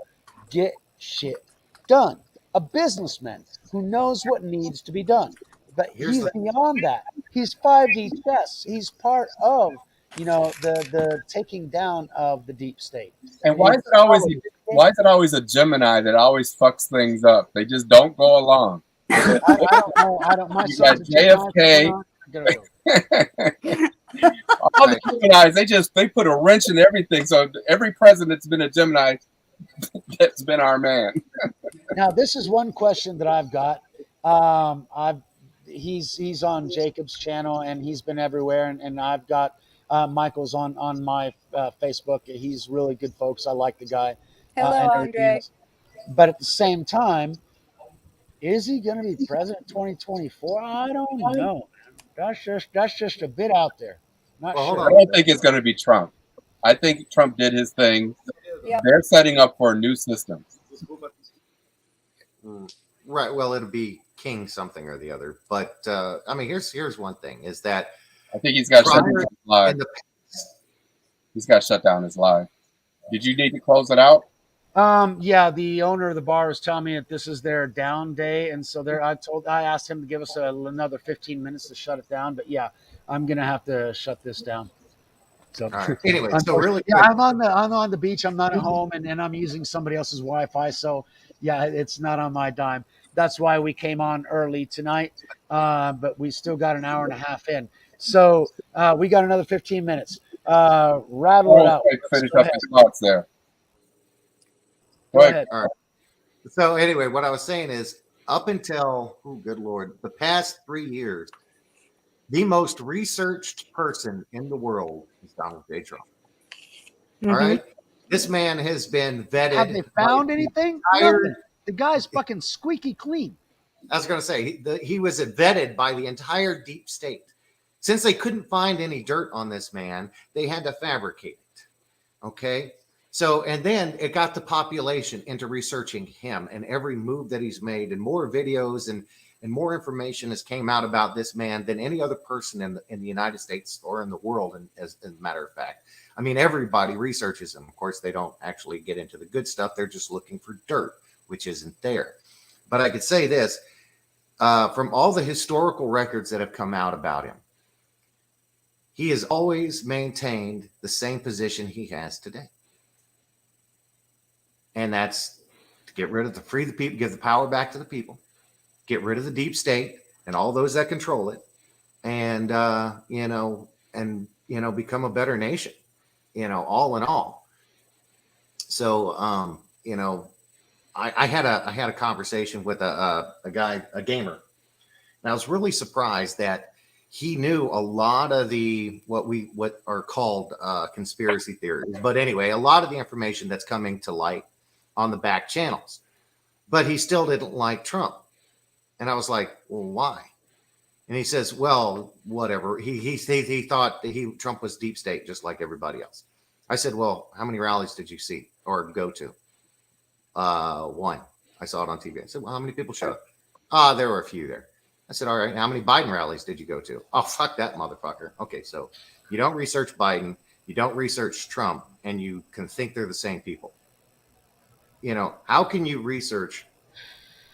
get shit done. A businessman who knows what needs to be done. But he's beyond that. He's 5D chess. He's part of, the taking down of the deep state. And why is it always a Gemini that always fucks things up? They just don't go along. I don't know. My You got son's a Gemini. JFK. All the Geminis, they put a wrench in everything. So every president's been a Gemini. That's been our man. Now, this is one question that I've got. He's on Jacob's channel and he's been everywhere, and I've got Michael's on my Facebook. He's really good, folks. I like the guy. Hello, and everything Andre. else. But at the same time, is he going to be president 2024? I don't know. That's just a bit out there. Not Well, hold sure. I don't think it's going to be Trump. I think Trump did his thing. Yep. They're setting up for a new system. Right. Well, it'll be King something or the other. But I mean, here's one thing: is that I think he's got to shut down his live. in the He's got to shut down his live. Did you need to close it out? Yeah, the owner of the bar was telling me that this is their down day, and so I asked him to give us another 15 minutes to shut it down. But yeah, I'm gonna have to shut this down. So all right. Anyway, so really, yeah, I'm on the beach. I'm not at home, and I'm using somebody else's Wi-Fi. So yeah, it's not on my dime. That's why we came on early tonight, but we still got an hour and a half in. So we got another 15 minutes. Rattle it out. Finish up his thoughts there. Go ahead. all right. So anyway, what I was saying is, up until good Lord, the past 3 years, the most researched person in the world is Donald J. Trump. Mm-hmm. All right, this man has been vetted. Have they found anything? entire- Nothing. The guy's fucking squeaky clean. I was going to say he was vetted by the entire deep state. Since they couldn't find any dirt on this man, they had to fabricate it. Okay. So, and then it got the population into researching him and every move that he's made, and more videos and more information has came out about this man than any other person in the United States or in the world. And as a matter of fact, I mean, everybody researches him. Of course, they don't actually get into the good stuff. They're just looking for dirt, which isn't there. But I could say this, from all the historical records that have come out about him, he has always maintained the same position he has today. And that's to get rid of free the people, give the power back to the people, get rid of the deep state and all those that control it, and become a better nation, all in all. So I had a conversation with a guy, a gamer, and I was really surprised that he knew a lot of the what are called conspiracy theories. But anyway, a lot of the information that's coming to light on the back channels. But he still didn't like Trump. And I was like, well, why? And he says, well, whatever. He thought that Trump was deep state, just like everybody else. I said, well, how many rallies did you see or go to? One. I saw it on TV. I said, well, how many people showed up? There were a few there. I said, all right, how many Biden rallies did you go to? Oh, fuck that motherfucker. Okay, so you don't research Biden, you don't research Trump, and you can think they're the same people. How can you research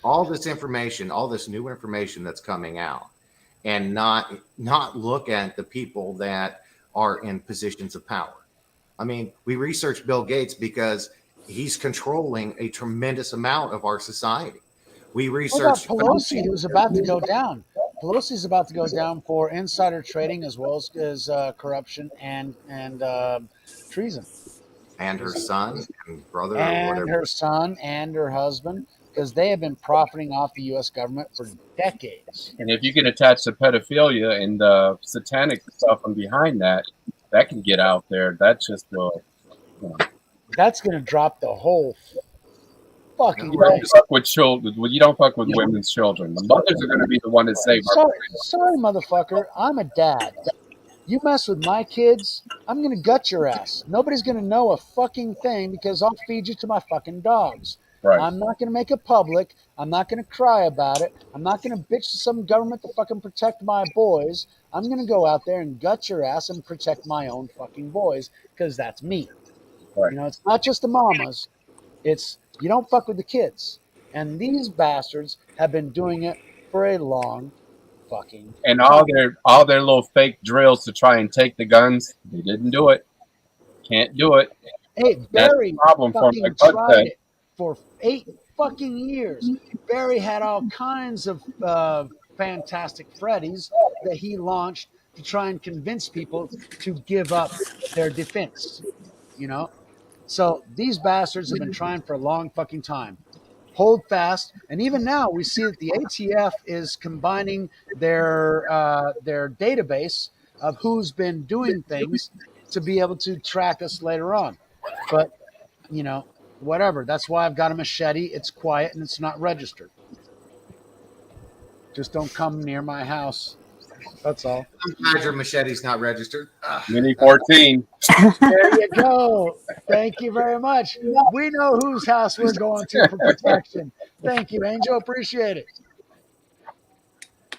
all this information, all this new information that's coming out, and not look at the people that are in positions of power? I mean, we research Bill Gates because he's controlling a tremendous amount of our society. We research Pelosi, who's about to go down. Pelosi's about to go down for insider trading as well as corruption and treason. And her son and brother, and or whatever. her son and her husband, because they have been profiting off the U.S. government for decades. And if you can attach the pedophilia and the satanic stuff and behind that can get out there. That's just that's going to drop the whole fucking you don't fuck with children. You don't fuck with women's children. The mothers are going to be the one to save our Sorry, motherfucker. I'm a dad. You mess with my kids, I'm going to gut your ass. Nobody's going to know a fucking thing because I'll feed you to my fucking dogs. Right. I'm not going to make it public. I'm not going to cry about it. I'm not going to bitch to some government to fucking protect my boys. I'm going to go out there and gut your ass and protect my own fucking boys because that's me. Right. It's not just the mamas. It's you don't fuck with the kids. And these bastards have been doing it for a long fucking and all their little fake drills to try and take the guns, they didn't do it. Can't do it. Hey, Barry problem fucking tried it for 8 fucking years. Barry had all kinds of fantastic Freddies that he launched to try and convince people to give up their defense. So these bastards have been trying for a long fucking time. Hold fast, and even now we see that the ATF is combining their database of who's been doing things to be able to track us later on. But whatever. That's why I've got a machete. It's quiet and it's not registered. Just don't come near my house. That's all. I'm glad your machete's not registered. Mini 14. There you go. Thank you very much. We know whose house we're going to for protection. Thank you, Angel. Appreciate it.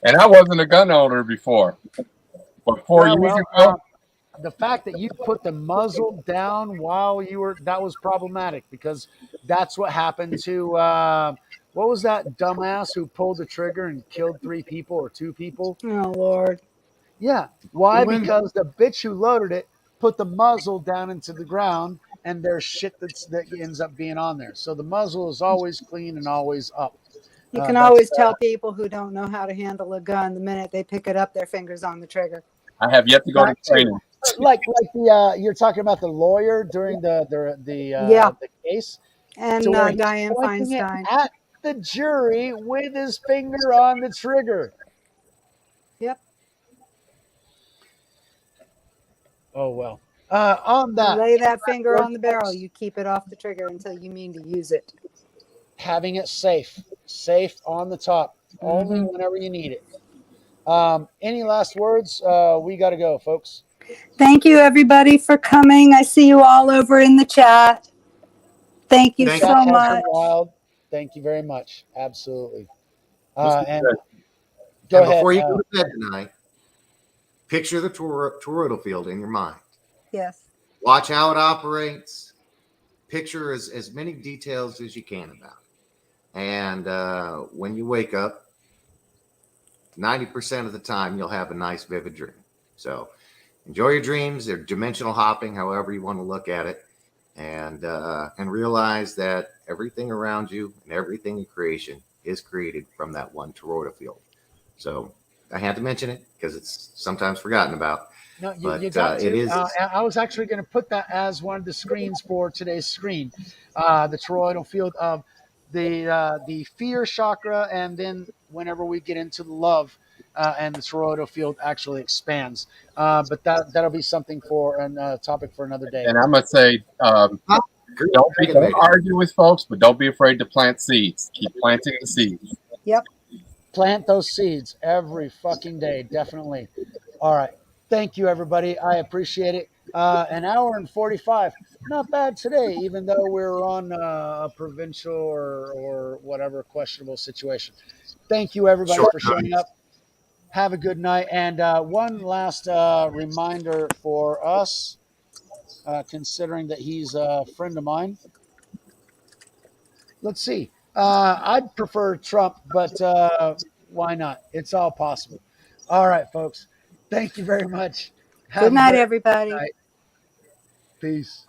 And I wasn't a gun owner before. But 4 years ago. The fact that you put the muzzle down while that was problematic because that's what happened to, what was that dumbass who pulled the trigger and killed 3 people or 2 people? Oh, Lord. Yeah. Why? Because the bitch who loaded it put the muzzle down into the ground and there's shit that ends up being on there. So the muzzle is always clean and always up. You can always tell people who don't know how to handle a gun the minute they pick it up, their fingers on the trigger. I have yet to go to training. Like the you're talking about the lawyer during the case, and Dianne Feinstein at the jury with his finger on the trigger. Yep. Oh well. On that, lay that finger on the barrel. You keep it off the trigger until you mean to use it. Having it safe on the top, only whenever you need it. Any last words? We got to go, folks. Thank you, everybody, for coming. I see you all over in the chat. Thank you so much. Wild. Thank you very much. Absolutely. And go ahead. Before you go to bed tonight, picture the toroidal field in your mind. Yes. Watch how it operates. Picture as many details as you can about it. And when you wake up, 90% of the time, you'll have a nice, vivid dream. So enjoy your dreams. They're dimensional hopping, however you want to look at it, and realize that everything around you and everything in creation is created from that one toroidal field. So I had to mention it because it's sometimes forgotten about. No, But you got it to. is I was actually going to put that as one of the screens for today's screen, the toroidal field of the fear chakra, and then whenever we get into the love, and the toroidal field actually expands. But that'll be something for a topic for another day. And I'm gonna say, don't argue with folks, but don't be afraid to plant seeds. Keep planting the seeds. Yep. Plant those seeds every fucking day, definitely. All right. Thank you, everybody. I appreciate it. An hour and 45. Not bad today, even though we're on a provincial or whatever questionable situation. Thank you, everybody, short for showing up. Have a good night. And one last reminder for us, considering that he's a friend of mine. Let's see. I'd prefer Trump, but why not? It's all possible. All right, folks. Thank you very much. Have Good a night, very everybody. good night. Peace.